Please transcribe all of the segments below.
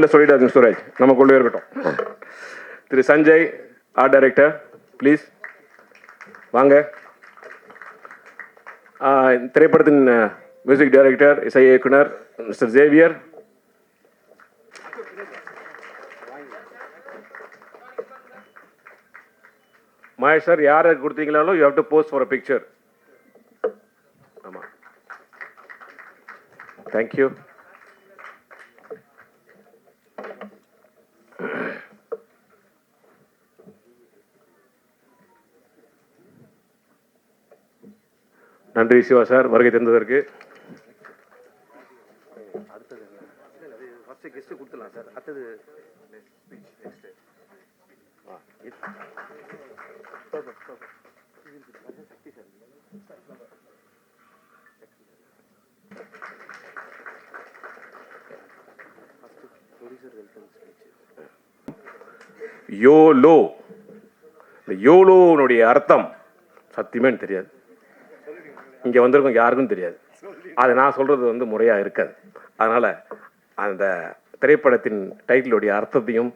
வெளில சொல்லிடாதுங்க சுரேஷ், நமக்குள்ளே இருக்கட்டும். திரு சஞ்சய், ஆர்ட் டைரக்டர், ப்ளீஸ் வாங்க. திரைப்படத்தின் மியூசிக் டைரக்டர், இசை இயக்குனர் மிஸ்டர் ஜேவியர். மகேஷ் சார், யாரை கொடுத்தீங்களாலும் you have to post for a picture. ஆமாம், தேங்க்யூ. நன்றி சிவா சார் வருகை தந்ததற்கு. அடுத்தது ஃபர்ஸ்ட் கெஸ்ட் கொடுத்துடலாம் சார். அடுத்தது யோலோ. இந்த யோலோனுடைய அர்த்தம் சத்தியமே தெரியாது, இங்கே வந்திருக்கோம் யாருக்கும் தெரியாது. அதை நான் சொல்கிறது வந்து முறையாக இருக்காது. அதனால் அந்த திரைப்படத்தின் டைட்டிலுடைய அர்த்தத்தையும்,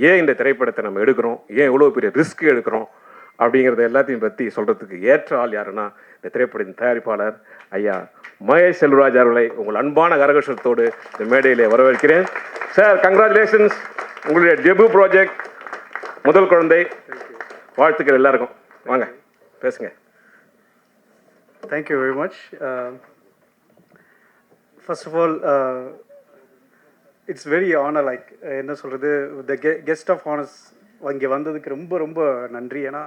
ஏன் இந்த திரைப்படத்தை நம்ம எடுக்கிறோம், ஏன் இவ்வளோ பெரிய ரிஸ்க் எடுக்கிறோம் அப்படிங்கிறத எல்லாத்தையும் பற்றி சொல்கிறதுக்கு ஏற்ற ஆள் யாருன்னா இந்த திரைப்படத்தின் தயாரிப்பாளர் ஐயா மகேஷ் செல்வராஜ் அவர்களை உங்கள் அன்பான கரகோஷத்தோடு இந்த மேடையிலே வரவேற்கிறேன். சார், கங்க்ராச்சுலேஷன்ஸ், உங்களுடைய டெபியூ ப்ராஜெக்ட், முதல் குழந்தை. வாழ்த்துக்கள் எல்லாருக்கும். வாங்க பேசுங்க. Thank you very much. First of all, it's very honor, like என்ன சொல்கிறது, the guest of honors இங்கே வந்ததுக்கு ரொம்ப ரொம்ப நன்றி. ஏன்னா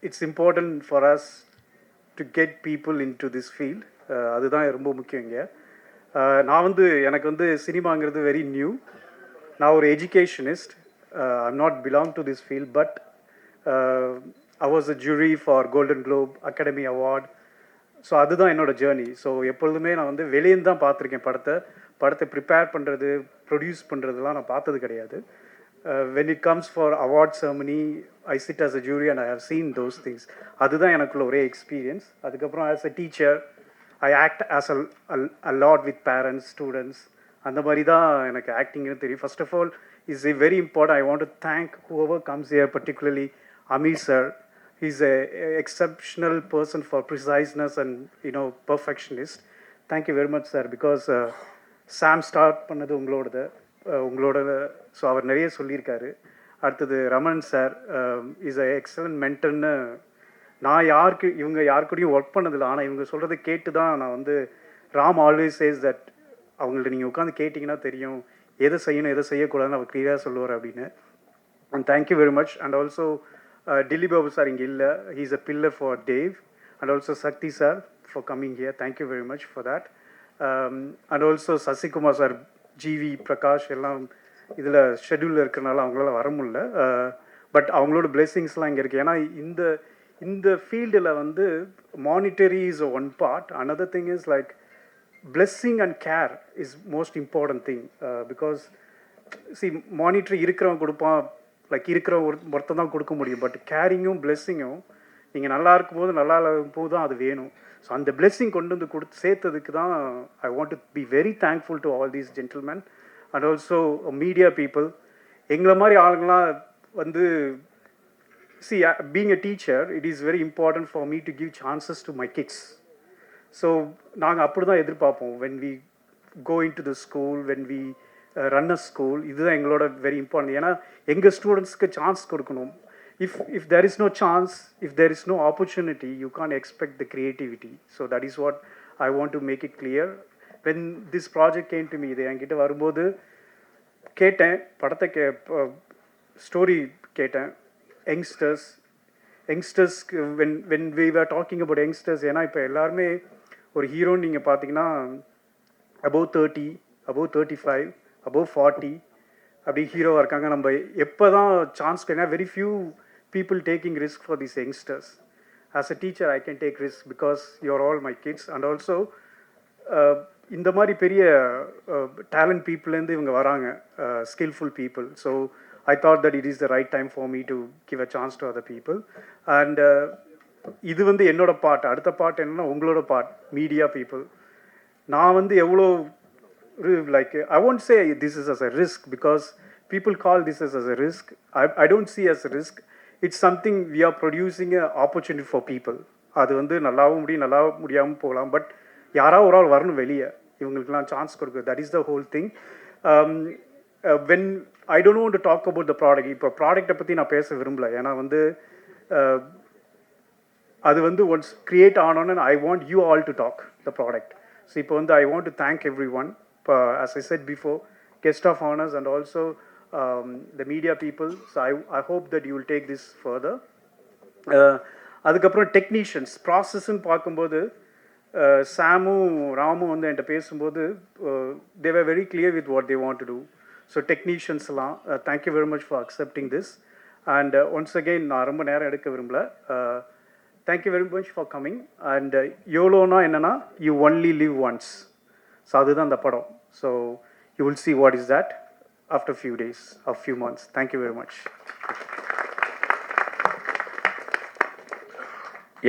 it's important for us to get people into this field. அதுதான் ரொம்ப முக்கியம் இங்கே. நான் வந்து எனக்கு வந்து சினிமாங்கிறது வெரி நியூ. நான் ஒரு educationist. I'm not belong to this field, but I was a jury for Golden Globe Academy Award. So அதுதான் என்னோட ஜேர்னி. ஸோ எப்பொழுதுமே நான் வந்து வெளியேந்து தான் பார்த்துருக்கேன் படத்தை ப்ரிப்பேர் பண்ணுறது, ப்ரொடியூஸ் பண்ணுறதுலாம் நான் பார்த்தது கிடையாது. When it comes for award ceremony, I sit as a jury and I have seen those things. அதுதான் எனக்குள்ள ஒரே எக்ஸ்பீரியன்ஸ். அதுக்கப்புறம் as a teacher I act as a lot with parents, students. அந்த மாதிரி தான் எனக்கு ஆக்டிங்னு தெரியும். First of all is very important. I want to thank whoever comes here, particularly Amir sir. He's a exceptional person for preciseness and, you know, perfectionist. Thank you very much sir, because Sam start பண்ணது உங்களோட. So அவர் நிறைய சொல்லியிருக்காரு. அடுத்தது Raman sir is a excellent மென்டர்னு. நான் இவங்க யாருக்கூடையும் work பண்ணதில்லை, ஆனால் இவங்க சொல்கிறத கேட்டு தான் நான் வந்து, ராம் ஆல்வேஸ் சேஸ் தட் அவங்கள்ட்ட நீங்கள் உட்காந்து கேட்டிங்கன்னா தெரியும் எதை செய்யணும் எதை செய்யக்கூடாதுன்னு அவர் கிளியராக சொல்லுவார் அப்படின்னு. And thank you very much. And also Dilip Babu sir inge illa, he is a pillar for Dave, and also Sakti sir for coming here. Thank you very much for that. And also Sasi Kumar sir, GV Prakash எல்லாம் இதில் ஷெட்யூலில் இருக்கிறனால அவங்களால வர முடியல. But அவங்களோட பிளெஸிங்ஸ்லாம் இங்கே இருக்குது. ஏன்னா இந்த ஃபீல்டில் வந்து monetary is one part. Another thing is like blessing and care is most important thing. Because monetary இருக்கிறவன் கொடுப்பான், லைக் இருக்கிற ஒருத்தன் தான் கொடுக்க முடியும். பட் கேரிங்கும் பிளெஸ்ஸிங்கும் நீங்கள் நல்லா இருக்கும்போது நல்லா இருக்கும்போது தான் அது வேணும். ஸோ அந்த பிளெஸ்ஸிங் கொண்டு வந்து சேர்த்ததுக்கு தான் I want to be very thankful to all these gentlemen and also media people. எங்களை மாதிரி ஆளுங்களாம் வந்து being a teacher, it is very important for me to give chances to my kids. So நாங்கள் அப்படி தான் எதிர்பார்ப்போம். When we go in to the school, when we run a school, இதுதான் எங்களோட வெரி இம்பார்ட்டன்ட். ஏன்னா எங்கள் ஸ்டூடெண்ட்ஸ்க்கு சான்ஸ் கொடுக்கணும். if there is no chance, if there is no opportunity, you can't expect the creativity. So that is what I want to make it clear. When this project came to me, இது என்கிட்ட வரும்போது கேட்டேன், படத்தை story கேட்டேன். Youngsters when we were talking about youngsters, ஏன்னா இப்போ எல்லாருமே ஒரு ஹீரோன்னு நீங்கள் பார்த்தீங்கன்னா above 30, above 35, above 40 அப்படி ஹீரோவாக இருக்காங்க. நம்ம எப்போ தான் சான்ஸ் கிடையாது. Very few people taking risk for this youngsters. As a teacher I can take risk because you are all my kids. And also இந்த மாதிரி பெரிய டேலண்ட் பீப்புளேருந்து இவங்க வராங்க, skilful people. So I thought that it is the right time for me to give a chance to other people. And இது வந்து என்னோட part. அடுத்த part என்னென்னா உங்களோட பார்ட், மீடியா பீப்புள். நான் வந்து எவ்வளோ like, I won't say this is as a risk because people call this as a risk. I don't see as a risk. It's something we are producing an opportunity for people. அது வந்து நல்லாவும் முடியும் நல்லா முடியாமல் போகலாம், but யாராவது ஒரு ஆள் வரணும் வெளியே, இவங்களுக்குலாம் சான்ஸ் கொடுக்குறது. That is the whole thing. When I don't want to talk about the product. இப்போ ப்ராடக்ட்டை பற்றி நான் பேச விரும்பல, ஏன்னா வந்து அது வந்து ஒன்ஸ் கிரியேட் ஆனோன்னு I want you all to talk the product. So இப்போ வந்து I want to thank everyone. As I said before, guest of honors and also the media people. So I hope that you will take this further. அதுக்கப்புறம் technicians ப்ராசஸ்ன்னு பார்க்கும்போது சாமும் ராமும் வந்து என்கிட்ட பேசும்போது they were very clear with what they want to do. So டெக்னீஷியன்ஸ்லாம் thank you very much for accepting this. And once again நான் ரொம்ப நேரம் எடுக்க விரும்பல. Thank you very much for coming. And YOLOனா என்னன்னா you only live once. So அதுதான் அந்த படம். So you will see what is that after few days or few months. Thank you very much.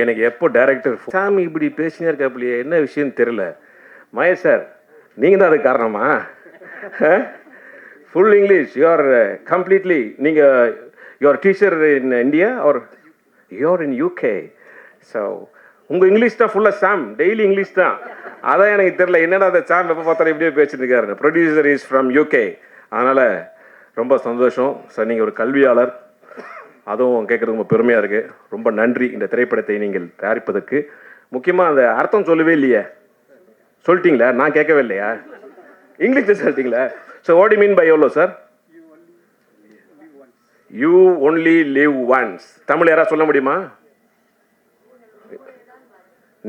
எனக்கு எப்போ டைரக்டர் சாமி இப்படி பேசினே இருக்காப்புலையே, என்ன விஷயம்னு தெரியல. மகேஷ் சார், நீங்கள் தான் அதுக்கு காரணமா? Full English, you are completely, நீங்கள் you are teacher in India are you are in UK? So உங்கள் இங்கிலீஷ் தான் ஃபுல்லாக சாம், டெய்லி இங்கிலீஷ் தான். அதான் எனக்கு தெரியல, என்னடா அந்த சாம் எப்போ பார்த்தாலும் இப்படியே பேசிட்டு இருக்காரு. Producer is from UK. அதனால் ரொம்ப சந்தோஷம் சார், நீங்கள் ஒரு கல்வியாளர், அதுவும் கேட்குறது ரொம்ப பெருமையாக இருக்குது. ரொம்ப நன்றி இந்த திரைப்படத்தை நீங்கள் தயாரிப்பதற்கு. முக்கியமாக அந்த அர்த்தம் சொல்லவே இல்லையே, சொல்லிட்டீங்களா? நான் கேட்கவே இல்லையா? இங்கிலீஷில் சொல்லிட்டீங்களா? So what you mean by எவ்வளோ sir? You only live once. Tamil யாராவது சொல்ல முடியுமா?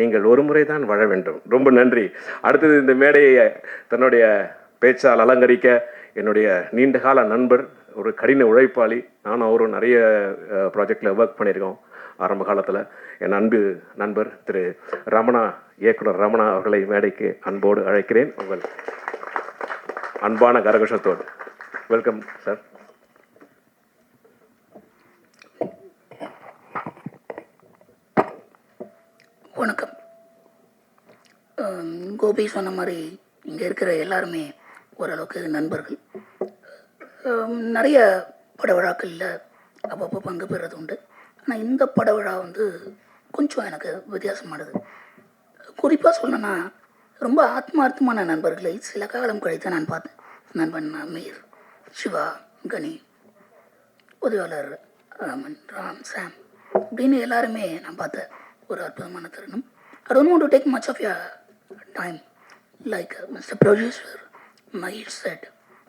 நீங்கள் ஒரு முறை தான் வாழ வேண்டும். ரொம்ப நன்றி. அடுத்தது இந்த மேடையை தன்னுடைய பேச்சால் அலங்கரிக்க என்னுடைய நீண்டகால நண்பர், ஒரு கடின உழைப்பாளி, நானும் அவரும் நிறைய ப்ராஜெக்டில் ஒர்க் பண்ணியிருக்கோம் ஆரம்ப காலத்தில். என் அன்பு நண்பர் திரு ரமணா, இயக்குனர் ரமணா அவர்களை மேடைக்கு அன்போடு அழைக்கிறேன். உங்கள் அன்பான கரகோஷத்தோடு வெல்கம் சார். வணக்கம். கோபி சொன்ன மாதிரி இங்கே இருக்கிற எல்லாருமே ஓரளவுக்கு நண்பர்கள். நிறைய பட விழாக்களில் அப்பப்போ பங்கு பெறுறது உண்டு. ஆனால் இந்த பட விழா வந்து கொஞ்சம் எனக்கு வித்தியாசமானது. குறிப்பாக சொல்லணும்னா ரொம்ப ஆத்மார்த்தமான நண்பர்களை சில காலம் கழித்து நான் பார்த்தேன். நண்பன் அமீர், சிவா, கனி, உதவியாளர் ராம், சாம் அப்படின்னு எல்லாருமே நான் பார்த்தேன். ஒரு அற்புதமான தருணம். I don't want to take much of your time. Like Mr. Producer Mahesh said,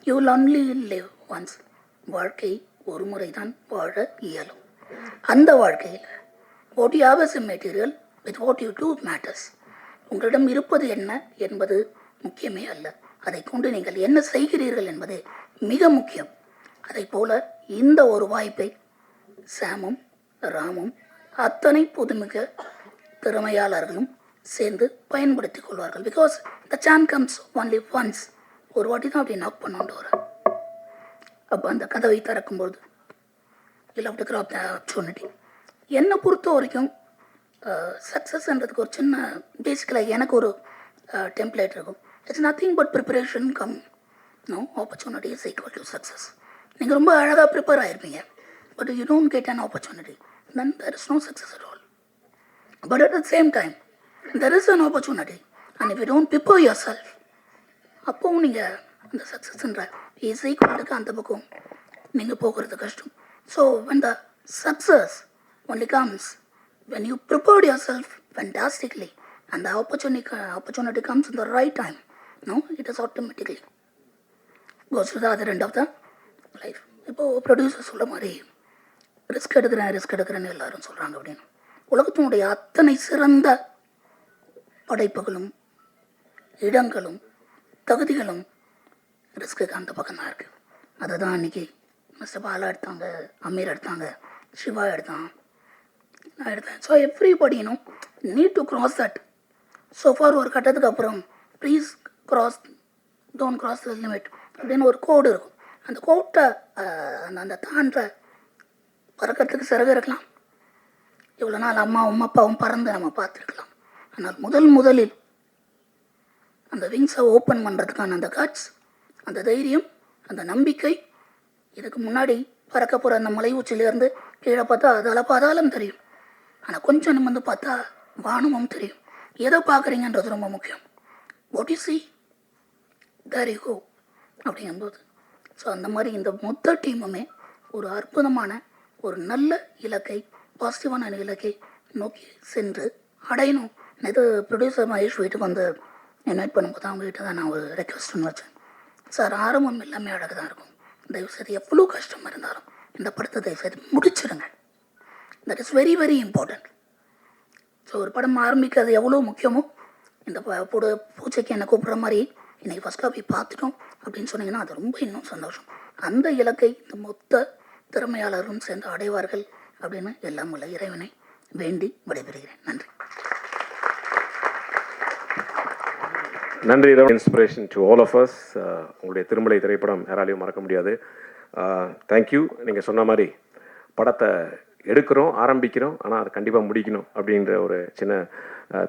you will only live once. வாழ்க்கை ஒரு முறை தான் வாழ இயலும். அந்த வாழ்க்கையில் what you have as a material with what you do matters. உங்களிடம் இருப்பது என்ன என்பது முக்கியமே அல்ல, அதை கொண்டு நீங்கள் என்ன செய்கிறீர்கள் என்பதே மிக முக்கியம். அதை போல இந்த ஒரு வாய்ப்பை சாமும் ராமும் அத்தனை புதுமிக திறமையாளர்களும் சேர்ந்து பயன்படுத்தி கொள்வார்கள். Because the chance comes only once. ஒரு வாட்டி தான் அப்படி நாக் பண்ணோண்டு வர. அப்போ அந்த கதவை திறக்கும்போது you have to grab the opportunity. என்னை பொறுத்த வரைக்கும் சக்ஸஸ்ன்றதுக்கு ஒரு சின்ன பேசிக்கலாக எனக்கு ஒரு டெம்ப்ளேட் இருக்கும். It's nothing but preparation come no opportunity is equal to success. நீங்கள் ரொம்ப அழகாக ப்ரிப்பேர் ஆகிருப்பீங்க, but you don't get an opportunity, then there is no success at all. But at the same time, there is an opportunity, and if you don't prepare yourself, அப்போவும் நீங்கள் அந்த சக்ஸஸ்ன்ற easy ஈக்குவலுக்கு அந்த பக்கம் நீங்கள் போகிறது கஷ்டம். So when the success only comes when you prepared yourself fantastically and the opportunity comes in the right time, no, it is automatically goes to the other end of the life. இப்போது producer சொல்ல மாதிரி risk எடுக்கிறேன்னு எல்லாரும் சொல்கிறாங்க அப்படின்னு. உலகத்தினுடைய அத்தனை சிறந்த படைப்புகளும் இடங்களும் தகுதிகளும் ரிஸ்க்குக்கு அந்த பக்கம் தான் இருக்குது. அதை தான் அன்றைக்கி மிஸ்டர் பாலா எடுத்தாங்க, அமீர் எடுத்தாங்க, சிவா எடுத்தான், நான் எடுத்தேன். So everybody need to cross that. So for ஒரு கட்டத்துக்கு அப்புறம் please don't cross the limit அப்படின்னு ஒரு கோடு இருக்கும். அந்த கோட்டை அந்த தாண்ட பறக்கிறதுக்கு சிறகு இருக்கலாம். இவ்வளோ நாள் அம்மாவும் அப்பாவும் பறந்து நம்ம பார்த்துருக்கலாம். ஆனால் முதலில் அந்த விங்ஸை ஓப்பன் பண்ணுறதுக்கான அந்த கட்ஸ், அந்த தைரியம், அந்த நம்பிக்கை. இதுக்கு முன்னாடி பறக்க போகிற அந்த மலை உச்சிலேருந்து கீழே பார்த்தா அதால் பாதாளம் தெரியும். ஆனால் கொஞ்சம் நிமிர்ந்து பார்த்தா வானமும் தெரியும். எதை பார்க்குறீங்கன்றது ரொம்ப முக்கியம். What you see, there you go அப்படிங்கும்போது. ஸோ அந்த மாதிரி இந்த மொத்த டீமுமே ஒரு அற்புதமான ஒரு நல்ல இலக்கை, பாசிட்டிவான இலக்கை நோக்கி சென்று அடையணும். இது ப்ரொடியூசர் மகேஷ் வீட்டுக்கு வந்து இன்வைட் பண்ணும்போது அவங்க வீட்டை தான் நான் ஒரு ரெக்வஸ்ட்னு வச்சேன். சார், ஆரம்பம் எல்லாமே அழகாக தான் இருக்கும். தயவுசெய்து எவ்வளோ கஷ்டம் இருந்தாலும் இந்த படத்தை தயவுசெய்து முடிச்சிடுங்க. That is very very important. So ஒரு படம் ஆரம்பிக்கிறது எவ்வளோ முக்கியமோ, இந்த பூஜைக்கு என்னை கூப்பிட்ற மாதிரி இன்றைக்கி ஃபஸ்ட் காப்பி பார்த்துட்டோம் அப்படின்னு சொன்னீங்கன்னா அது ரொம்ப இன்னும் சந்தோஷம். அந்த இலக்கை இந்த மொத்த திறமையாளரும் சேர்ந்து அடைவார்கள் அப்படின்னு எல்லாம் உள்ள இறைவனை வேண்டி விடைபெறுகிறேன். நன்றி. நன்றி. Inspiration to all of us. உங்களுடைய திருமலை திரைப்படம் யாராலையும் மறக்க முடியாது. தேங்க்யூ. நீங்கள் சொன்ன மாதிரி படத்தை எடுக்கிறோம், ஆரம்பிக்கிறோம், ஆனால் அதை கண்டிப்பாக முடிக்கணும் அப்படின்ற ஒரு சின்ன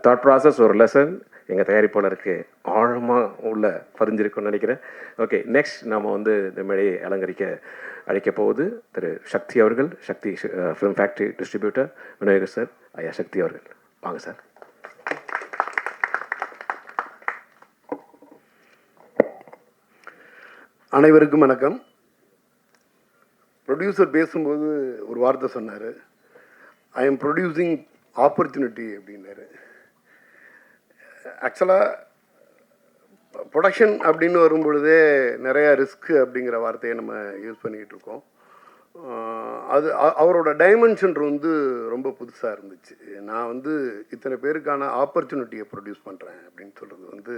தாட் ப்ராசஸ், ஒரு லெசன் எங்கள் தயாரிப்பாளருக்கு ஆழமாக உள்ள பதிஞ்சிருக்குன்னு நினைக்கிறேன். ஓகே, நெக்ஸ்ட் நாம் வந்து இந்த மேடையை அலங்கரிக்க அழைக்க போவது திரு சக்தி அவர்கள். Sakthi film factory distributor Vinayagar sir. ஐயா சக்தி அவர்கள் வாங்க சார். அனைவருக்கும் வணக்கம். ப்ரொடியூசர் பேசும்போது ஒரு வார்த்தை சொன்னார், ஐ எம் ப்ரொடியூசிங் ஆப்பர்ச்சுனிட்டி அப்படின்னாரு. ஆக்சுவலாக ப்ரொடக்ஷன் அப்படின்னு வரும்பொழுதே நிறையா ரிஸ்க்கு அப்படிங்கிற வார்த்தையை நம்ம யூஸ் பண்ணிக்கிட்டு இருக்கோம். அது அவரோட டைமென்ஷன் வந்து ரொம்ப புதுசாக இருந்துச்சு. நான் வந்து இத்தனை பேருக்கான ஆப்பர்ச்சுனிட்டியை ப்ரொடியூஸ் பண்ணுறேன் அப்படின்னு சொல்கிறது வந்து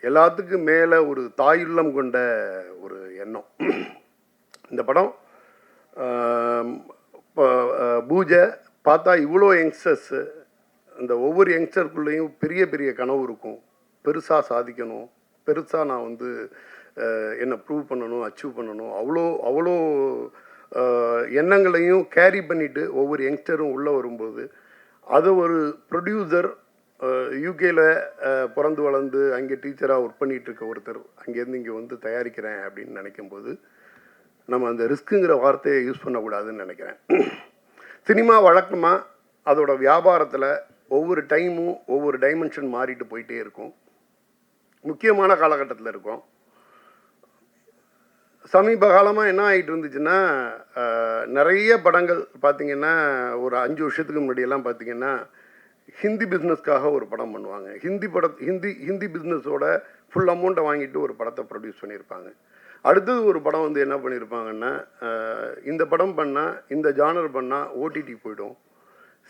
எல்லாத்துக்கும் மேலே ஒரு தாயுள்ளம் கொண்ட ஒரு எண்ணம். இந்த படம் பூஜை பார்த்தா இவ்வளோ யங்ஸ்டர்ஸு, அந்த ஒவ்வொரு யங்ஸ்டருக்குள்ளேயும் பெரிய பெரிய கனவு இருக்கும். பெருசாக சாதிக்கணும், பெருசாக நான் வந்து என்னை ப்ரூவ் பண்ணணும், அச்சீவ் பண்ணணும், அவ்வளோ எண்ணங்களையும் கேரி பண்ணிவிட்டு ஒவ்வொரு யங்ஸ்டரும் உள்ளே வரும்போது அதை ஒரு ப்ரொடியூசர் யூகேயில் பிறந்து வளர்ந்து அங்கே டீச்சராக ஒர்க் பண்ணிகிட்டு இருக்க ஒருத்தர் அங்கேருந்து இங்கே வந்து தயாரிக்கிறேன் அப்படின்னு நினைக்கும்போது நம்ம அந்த ரிஸ்க்குங்கிற வார்த்தையை யூஸ் பண்ணக்கூடாதுன்னு நினைக்கிறேன். சினிமா வழக்கமாக அதோட வியாபாரத்தில் ஒவ்வொரு டைமும் ஒவ்வொரு டைமென்ஷன் மாறிட்டு போயிட்டே இருக்கும். முக்கியமான காலகட்டத்தில் இருக்கும். சமீப காலமாக என்ன ஆகிட்டு இருந்துச்சுன்னா, நிறைய படங்கள் பார்த்திங்கன்னா ஒரு 5 வருஷத்துக்கு முன்னாடியெல்லாம் பார்த்திங்கன்னா ஹிந்தி பிஸ்னஸ்க்காக ஒரு படம் பண்ணுவாங்க. ஹிந்தி பிஸ்னஸோட ஃபுல் அமௌண்ட்டை வாங்கிட்டு ஒரு படத்தை ப்ரொடியூஸ் பண்ணியிருப்பாங்க. அடுத்தது ஒரு படம் வந்து என்ன பண்ணியிருப்பாங்கன்னா, இந்த படம் பண்ணால், இந்த ஜானர் பண்ணால் ஓடிடி போய்டும்,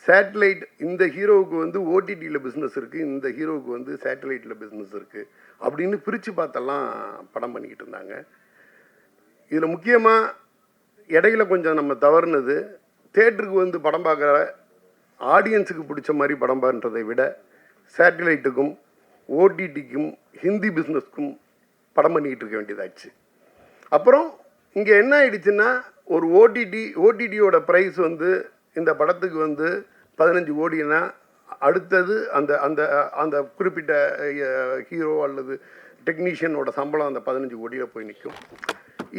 சேட்டலைட் இந்த ஹீரோவுக்கு வந்து ஓடிடியில் பிஸ்னஸ் இருக்குது, இந்த ஹீரோவுக்கு வந்து சேட்டலைட்டில் பிஸ்னஸ் இருக்குது அப்படின்னு பிரித்து பார்த்தெல்லாம் படம் பண்ணிக்கிட்டு இருந்தாங்க. இதில் முக்கியமாக இடையில கொஞ்சம் நம்ம தவறுனது, தேட்டருக்கு வந்து படம் பார்க்குற ஆடியன்ஸுக்கு பிடிச்ச மாதிரி படம் பண்ணுறதை விட சேட்டலைட்டுக்கும் ஓடிடிக்கும் ஹிந்தி பிஸ்னஸ்க்கும் படம் பண்ணிக்கிட்டு இருக்க வேண்டியதாச்சு. அப்புறம் இங்கே என்ன ஆயிடுச்சுன்னா, ஒரு ஓடிடியோட ப்ரைஸ் வந்து இந்த படத்துக்கு வந்து 15 கோடினா அடுத்தது அந்த அந்த அந்த குறிப்பிட்ட ஹீரோ அல்லது டெக்னீஷியனோட சம்பளம் அந்த 15 கோடியில் போய் நிற்கும்.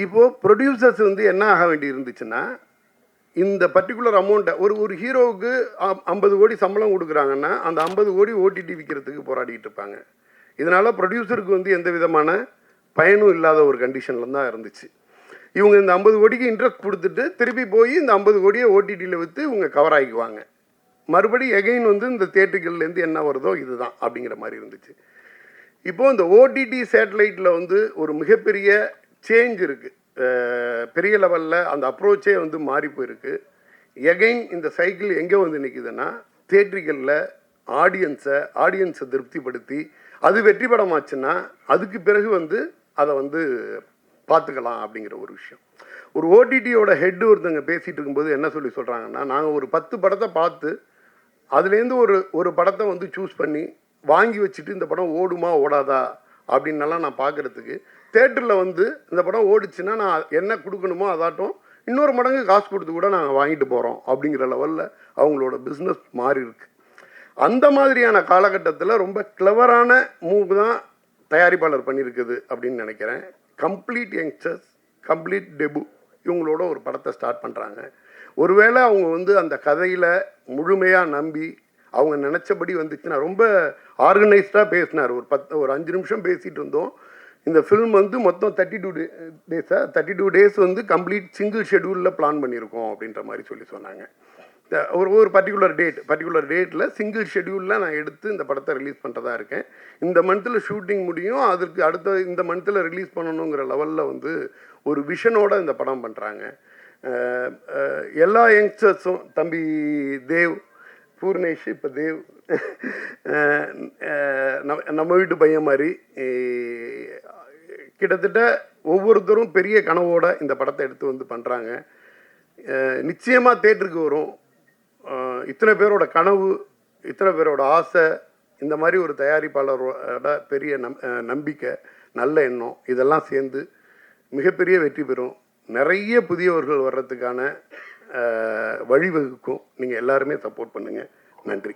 இப்போது ப்ரொடியூசர்ஸ் வந்து என்ன ஆக வேண்டி இருந்துச்சுன்னா, இந்த பர்டிகுலர் அமௌண்ட்டை ஒரு ஹீரோவுக்கு 50 கோடி சம்பளம் கொடுக்குறாங்கன்னா அந்த 50 கோடி ஓடிடி விற்கிறதுக்கு போராடிட்டு இருப்பாங்க. இதனால் ப்ரொடியூசருக்கு வந்து எந்த விதமான பயனும் இல்லாத ஒரு கண்டிஷனில் தான் இருந்துச்சு. இவங்க இந்த 50 கோடிக்கு இன்ட்ரெஸ்ட் கொடுத்துட்டு திருப்பி போய் இந்த 50 கோடியை ஓடிடியில் விற்று இவங்க கவர் ஆகிக்குவாங்க. மறுபடி எகைன் வந்து இந்த தேட்டர்கள்லேருந்து என்ன வருதோ இதுதான் அப்படிங்கிற மாதிரி இருந்துச்சு. இப்போது இந்த ஓடிடி சேட்டலைட்டில் வந்து ஒரு மிகப்பெரிய சேஞ்ச் இருக்குது. பெரிய லெவலில் அந்த அப்ரோச்சே வந்து மாறி போயிருக்கு. எகைன் இந்த சைக்கிள் எங்கே வந்து நிற்குதுன்னா, தேட்டர்களில் ஆடியன்ஸை திருப்திப்படுத்தி அது வெற்றி படமாச்சுன்னா அதுக்கு பிறகு வந்து அதை வந்து பார்த்துக்கலாம் அப்படிங்கிற ஒரு விஷயம். ஒரு ஓடிடியோட ஹெட் ஒருத்தங்க பேசிகிட்டு இருக்கும்போது என்ன சொல்கிறாங்கன்னா, நாங்கள் ஒரு 10 படத்தை பார்த்து அதுலேருந்து ஒரு படத்தை வந்து சூஸ் பண்ணி வாங்கி வச்சுட்டு இந்த படம் ஓடுமா ஓடாதா அப்படின்னலாம் நான் பார்க்குறதுக்கு, தேட்டரில் வந்து இந்த படம் ஓடிச்சுன்னா நான் என்ன கொடுக்கணுமோ அதாட்டும் இன்னொரு மடங்கு காசு கொடுத்து கூட நாங்கள் வாங்கிட்டு போகிறோம் அப்படிங்கிற லெவலில் அவங்களோட பிஸ்னஸ் மாறி இருக்கு. அந்த மாதிரியான காலகட்டத்தில் ரொம்ப கிளவரான மூவ் தான் தயாரிப்பாளர் பண்ணியிருக்குது அப்படின்னு நினைக்கிறேன். கம்ப்ளீட் யங்ஸ்டர்ஸ், கம்ப்ளீட் டெபு இவங்களோட ஒரு படத்தை ஸ்டார்ட் பண்ணுறாங்க. ஒருவேளை அவங்க வந்து அந்த கதையில் முழுமையாக நம்பி அவங்க நினச்சபடி வந்துச்சுன்னா, ரொம்ப ஆர்கனைஸ்டாக பேசினார். ஒரு 5 நிமிஷம் பேசிகிட்டு இருந்தோம். இந்த ஃபில்ம் வந்து மொத்தம் 32 டேஸ் வந்து கம்ப்ளீட் சிங்கிள் ஷெடியூலில் பிளான் பண்ணியிருக்கோம் அப்படின்ற மாதிரி சொன்னாங்க. ஒரு பர்டிகுலர் டேட்டில் சிங்கிள் ஷெடியூலில் நான் எடுத்து இந்த படத்தை ரிலீஸ் பண்ணுறதா இருக்கேன். இந்த மந்த்தில் ஷூட்டிங் முடியும், அதுக்கு அடுத்த இந்த மந்த்தில் ரிலீஸ் பண்ணணுங்கிற லெவலில் வந்து ஒரு விஷனோட இந்த படம் பண்ணுறாங்க. எல்லா யங்ஸ்டர்ஸும், தம்பி தேவ், பூர்ணேஷ், இப்போ தேவ் நம்ம வீட்டு பையன் மாதிரி கிட்டத்தட்ட ஒவ்வொருத்தரும் பெரிய கனவோட இந்த படத்தை எடுத்து வந்து பண்ணுறாங்க. நிச்சயமாக தேட்டருக்கு வரும். இத்தனை பேரோட கனவு, இத்தனை பேரோட ஆசை, இந்த மாதிரி ஒரு தயாரிப்பாளரோட பெரிய நம்பிக்கை, நல்ல எண்ணம் இதெல்லாம் சேர்ந்து மிகப்பெரிய வெற்றி பெறும். நிறைய புதியவர்கள் வர்றதுக்கான வழிவகுக்கும். நீங்கள் எல்லாருமே சப்போர்ட் பண்ணுங்கள். நன்றி.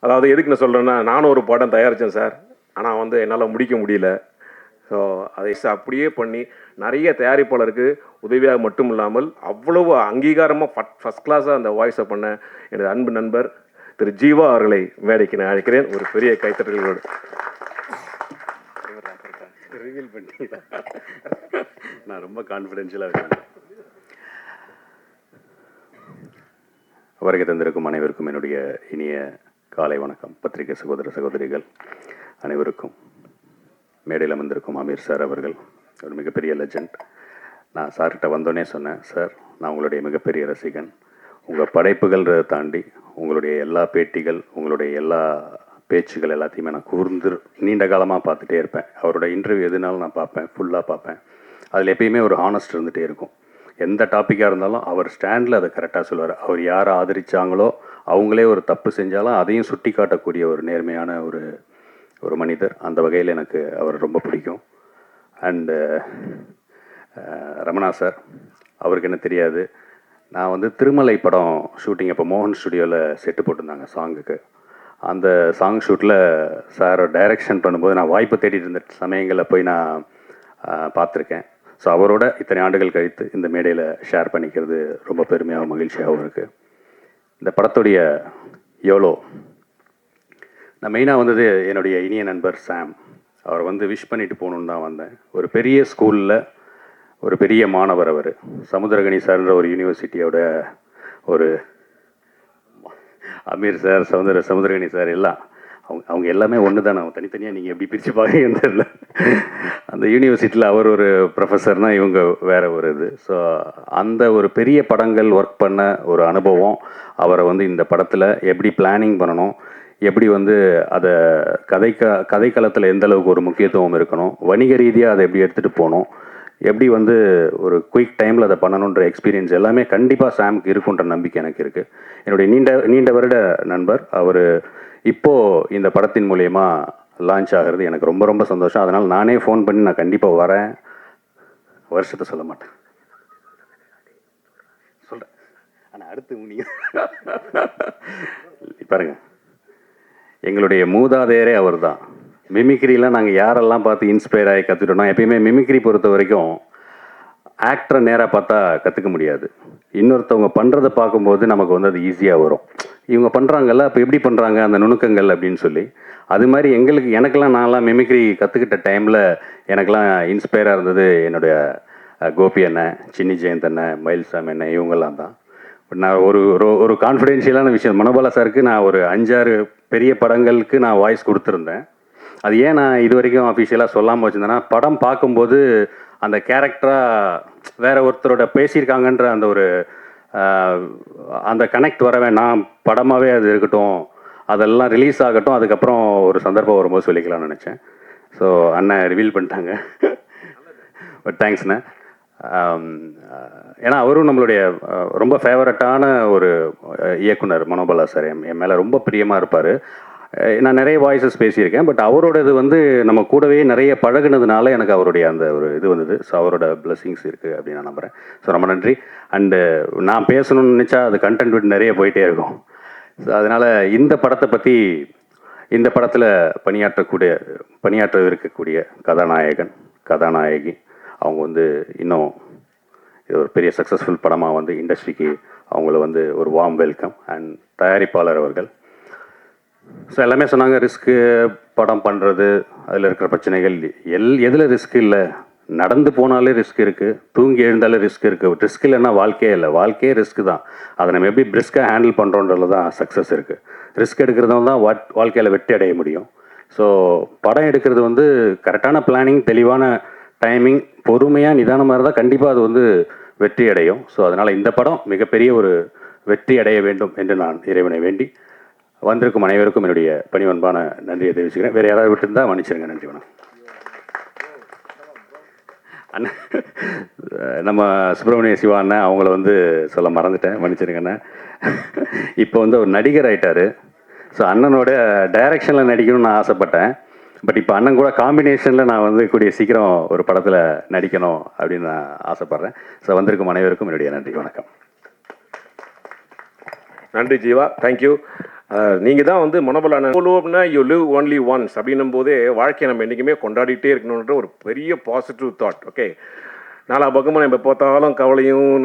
அதாவது எதுக்கு நான் சொல்கிறேன்னா, நானும் ஒரு படம் தயாரித்தேன் சார். ஆனால் வந்து என்னால் முடிக்க முடியல. ஸோ அதை அப்படியே பண்ணி நிறைய தயாரிப்பாளருக்கு உதவியாக மட்டும் இல்லாமல் அவ்வளவு அங்கீகாரமாக ஃபஸ்ட் கிளாஸாக அந்த வாய்ஸை பண்ண எனது அன்பு நண்பர் திரு ஜீவா அவர்களை மேடைக்கு நான் அழைக்கிறேன். ஒரு பெரிய கைத்தட்டல்களோடு. ரிவீல் பண்ணிட்டேன். நான் ரொம்ப கான்ஃபிடென்ஷியலாக இருக்கேன். வருகை தந்திருக்கும் அனைவருக்கும் என்னுடைய இனிய காலை வணக்கம். பத்திரிகை சகோதர சகோதரிகள் அனைவருக்கும், மேடையில் அமர்ந்திருக்கும் அமீர் சார் அவர்கள் ஒரு மிகப்பெரிய லெஜண்ட். நான் சார்கிட்ட வந்தோடனே சொன்னேன், சார் நான் உங்களுடைய மிகப்பெரிய ரசிகன். உங்கள் படைப்புகள்ன்றதை தாண்டி உங்களுடைய எல்லா பேட்டிகள், உங்களுடைய எல்லா பேச்சுகள் எல்லாத்தையுமே நான் கூர்ந்து நீண்ட காலமாக பார்த்துட்டே இருப்பேன். அவரோட இன்டர்வியூ எதுனாலும் நான் பார்ப்பேன், ஃபுல்லாக பார்ப்பேன். அதில் எப்பயுமே ஒரு ஹானஸ்ட் இருந்துகிட்டே இருக்கும். எந்த டாப்பிக்காக இருந்தாலும் அவர் ஸ்டாண்டில் அதை கரெக்டாக சொல்லுவார். அவர் யாரை ஆதரித்தாங்களோ அவங்களே ஒரு தப்பு செஞ்சாலும் அதையும் சுட்டி காட்டக்கூடிய ஒரு நேர்மையான ஒரு மனிதர். அந்த வகையில் எனக்கு அவர் ரொம்ப பிடிக்கும். அண்டு ரமணா சார், அவருக்கு என்ன தெரியாது, நான் வந்து திருமலை படம் ஷூட்டிங் அப்போ மோகன் ஸ்டுடியோவில் செட்டு போட்டிருந்தாங்க சாங்குக்கு. அந்த சாங் ஷூட்டில் சார் டைரக்ஷன் பண்ணும்போது நான் வாய்ப்பு தேடிட்டு இருந்த சமயங்களில் போய் நான் பார்த்துருக்கேன். ஸோ அவரோட இத்தனை ஆண்டுகள் கழித்து இந்த மேடையில் ஷேர் பண்ணிக்கிறது ரொம்ப பெருமையாகவும் மகிழ்ச்சியாகவும் இருக்குது. இந்த படத்துடைய யோலோ நான் மெயினாக வந்தது என்னுடைய இனிய நண்பர் சாம். அவர் வந்து விஷ் பண்ணிட்டு போகணுன்னு தான் வந்தேன். ஒரு பெரிய ஸ்கூலில் ஒரு பெரிய மாணவர் அவர். சமுத்திரகனி சார்ன்ற ஒரு யூனிவர்சிட்டியோட ஒரு அமீர் சார், சமுத்திரகனி சார் எல்லாம் அவங்க எல்லாமே ஒன்று தான். நான் தனித்தனியாக நீங்கள் எப்படி பிரித்து பார்க்குறீங்கன்னு தெரியல. அந்த யூனிவர்சிட்டியில் அவர் ஒரு ப்ரொஃபஸர்னால் இவங்க வேறு ஒரு இது. ஸோ அந்த ஒரு பெரிய படங்கள் ஒர்க் பண்ண ஒரு அனுபவம். அவரை வந்து இந்த படத்தில் எப்படி பிளானிங் பண்ணணும், எப்படி வந்து அதை கதைக்களத்தில் எந்த அளவுக்கு ஒரு முக்கியத்துவம் இருக்கணும், வணிக ரீதியாக அதை எப்படி எடுத்துகிட்டு போகணும், எப்படி வந்து ஒரு குயிக் டைமில் அதை பண்ணணுன்ற எக்ஸ்பீரியன்ஸ் எல்லாமே கண்டிப்பாக சாமுக்கு இருக்குன்ற நம்பிக்கை எனக்கு இருக்குது. என்னுடைய நீண்ட வருட நண்பர் அவர். இப்போது இந்த படத்தின் மூலயமா லான்ச் ஆகிறது எனக்கு ரொம்ப ரொம்ப சந்தோஷம். அதனால் நானே ஃபோன் பண்ணி நான் கண்டிப்பாக வரேன். வருஷத்தை சொல்ல மாட்டேன், சொல்கிறேன். ஆனால் அடுத்து நீங்கள் பாருங்கள், எங்களுடைய மூதாதையரே அவர் தான். மிமிக்ரிலாம் நாங்கள் யாரெல்லாம் பார்த்து இன்ஸ்பயர் ஆகி கற்றுக்கிட்டோம்னா, எப்பயுமே மிமிக்ரி பொறுத்த வரைக்கும் ஆக்டரை நேராக பார்த்தா கற்றுக்க முடியாது. இன்னொருத்தவங்க பண்ணுறதை பார்க்கும்போது நமக்கு வந்து அது ஈஸியாக வரும். இவங்க பண்ணுறாங்கல்ல, அப்போ எப்படி பண்ணுறாங்க அந்த நுணுக்கங்கள் அப்படின்னு சொல்லி. அது மாதிரி எனக்கெல்லாம் நான்லாம் மிமிக்ரி கற்றுக்கிட்ட டைமில் எனக்கெல்லாம் இன்ஸ்பயராக இருந்தது என்னுடைய கோபி அண்ணன், சின்னி ஜெயந்த் அண்ணன், மயில்சாமி அண்ணன், இவங்கெல்லாம் தான். நான் ஒரு கான்ஃபிடென்ஷியலான விஷயம், மனோபாலா சாருக்கு நான் ஒரு 5-6 பெரிய படங்களுக்கு நான் வாய்ஸ் கொடுத்துருந்தேன். அது ஏன் நான் இது வரைக்கும் அஃபிஷியலாக சொல்லாமல் வச்சுருந்தேன்னா, படம் பார்க்கும்போது அந்த கேரக்டராக வேற ஒருத்தரோட பேசியிருக்காங்கன்ற அந்த கனெக்ட் வர வேணாம், படமாகவே அது இருக்கட்டும், அதெல்லாம் ரிலீஸ் ஆகட்டும், அதுக்கப்புறம் ஒரு சந்தர்ப்பம் வரும்போது சொல்லிக்கலாம்னு நினச்சேன். ஸோ அண்ணன் ரிவீல் பண்ணிட்டாங்க. பட் தேங்க்ஸ்ண்ணே. ஏன்னா அவரும் நம்மளுடைய ரொம்ப ஃபேவரட்டான ஒரு இயக்குனர் மனோபாலா சார். என் மேலே ரொம்ப பிரியமாக இருப்பார். நான் நிறைய வாய்ஸஸ் பேசியிருக்கேன். பட் அவரோடது வந்து நம்ம கூடவே நிறைய பழகுனதுனால எனக்கு அவருடைய அந்த ஒரு இது வந்தது. ஸோ அவரோட பிளெஸிங்ஸ் இருக்குது அப்படின்னு நான் நம்புகிறேன். ஸோ ரொம்ப நன்றி. அண்டு நான் பேசணும்னு நினச்சா அது கண்டென்ட் விட்டு நிறைய போயிட்டே இருக்கும். ஸோ அதனால் இந்த படத்தை பற்றி, இந்த படத்தில் பணியாற்ற இருக்கக்கூடிய கதாநாயகன், கதாநாயகி அவங்க வந்து இன்னும் இது ஒரு பெரிய சக்ஸஸ்ஃபுல் படமாக வந்து இண்டஸ்ட்ரிக்கு அவங்கள வந்து ஒரு வார்ம் வெல்கம். அண்ட் தயாரிப்பாளர் அவர்கள் ஸோ எல்லாமே சொன்னாங்க. ரிஸ்க்கு படம் பண்ணுறது, அதில் இருக்கிற பிரச்சனைகள் எதில் ரிஸ்க் இல்லை, நடந்து போனாலே ரிஸ்க் இருக்குது, தூங்கி எழுந்தாலே ரிஸ்க் இருக்குது. ரிஸ்க் இல்லைன்னா வாழ்க்கையே இல்லை, வாழ்க்கையே ரிஸ்க் தான். அதை நம்ம எப்படி பிரிஸ்காக ஹேண்டில் பண்ணுறோன்றதுல தான் சக்ஸஸ் இருக்குது. ரிஸ்க் எடுக்கிறதும் தான் வாழ்க்கையில் வெற்றி அடைய முடியும். ஸோ படம் எடுக்கிறது வந்து கரெக்டான பிளானிங், தெளிவான டைமிங், பொறுமையாக நிதானமாக இருந்தால் கண்டிப்பாக அது வந்து வெற்றி அடையும். ஸோ அதனால் இந்த படம் மிகப்பெரிய ஒரு வெற்றி அடைய வேண்டும் என்று நான் இறைவனை வேண்டி வந்திருக்கும் அனைவருக்கும் என்னுடைய பணிவன்பான நன்றியை தெரிவிச்சுக்கிறேன். வேறு யாராவது விட்டுருந்தா மன்னிச்சிருங்க. நன்றி, வணக்கம். அண்ணா, நம்ம சுப்பிரமணிய சிவா அண்ணன் அவங்கள வந்து சொல்ல மறந்துட்டேன், மன்னிச்சிருங்க அண்ணன். இப்போ வந்து ஒரு நடிகர் ஆகிட்டார். ஸோ அண்ணனோட டைரக்ஷனில் நடிக்கணும்னு நான் ஆசைப்பட்டேன். பட் இப்போ அண்ணன் கூட காம்பினேஷனில் நான் வந்து கூடிய சீக்கிரம் ஒரு படத்தில் நடிக்கணும் அப்படின்னு நான் ஆசைப்பட்றேன். ஸோ வந்திருக்கும் அனைவருக்கும் என்னுடைய நன்றி, வணக்கம். நன்றி ஜீவா, தேங்க்யூ. நீங்கள் தான் வந்து மனோபலம்னா யூ லிவ் ஒன்லி ஒன்ஸ் அப்படின்னும் போதே வாழ்க்கையை நம்ம என்றைக்குமே கொண்டாடிட்டே இருக்கணுன்ற ஒரு பெரிய பாசிட்டிவ் தாட். ஓகே, நாலா பக்கமும் நம்ம பார்த்தாலும் கவலையும்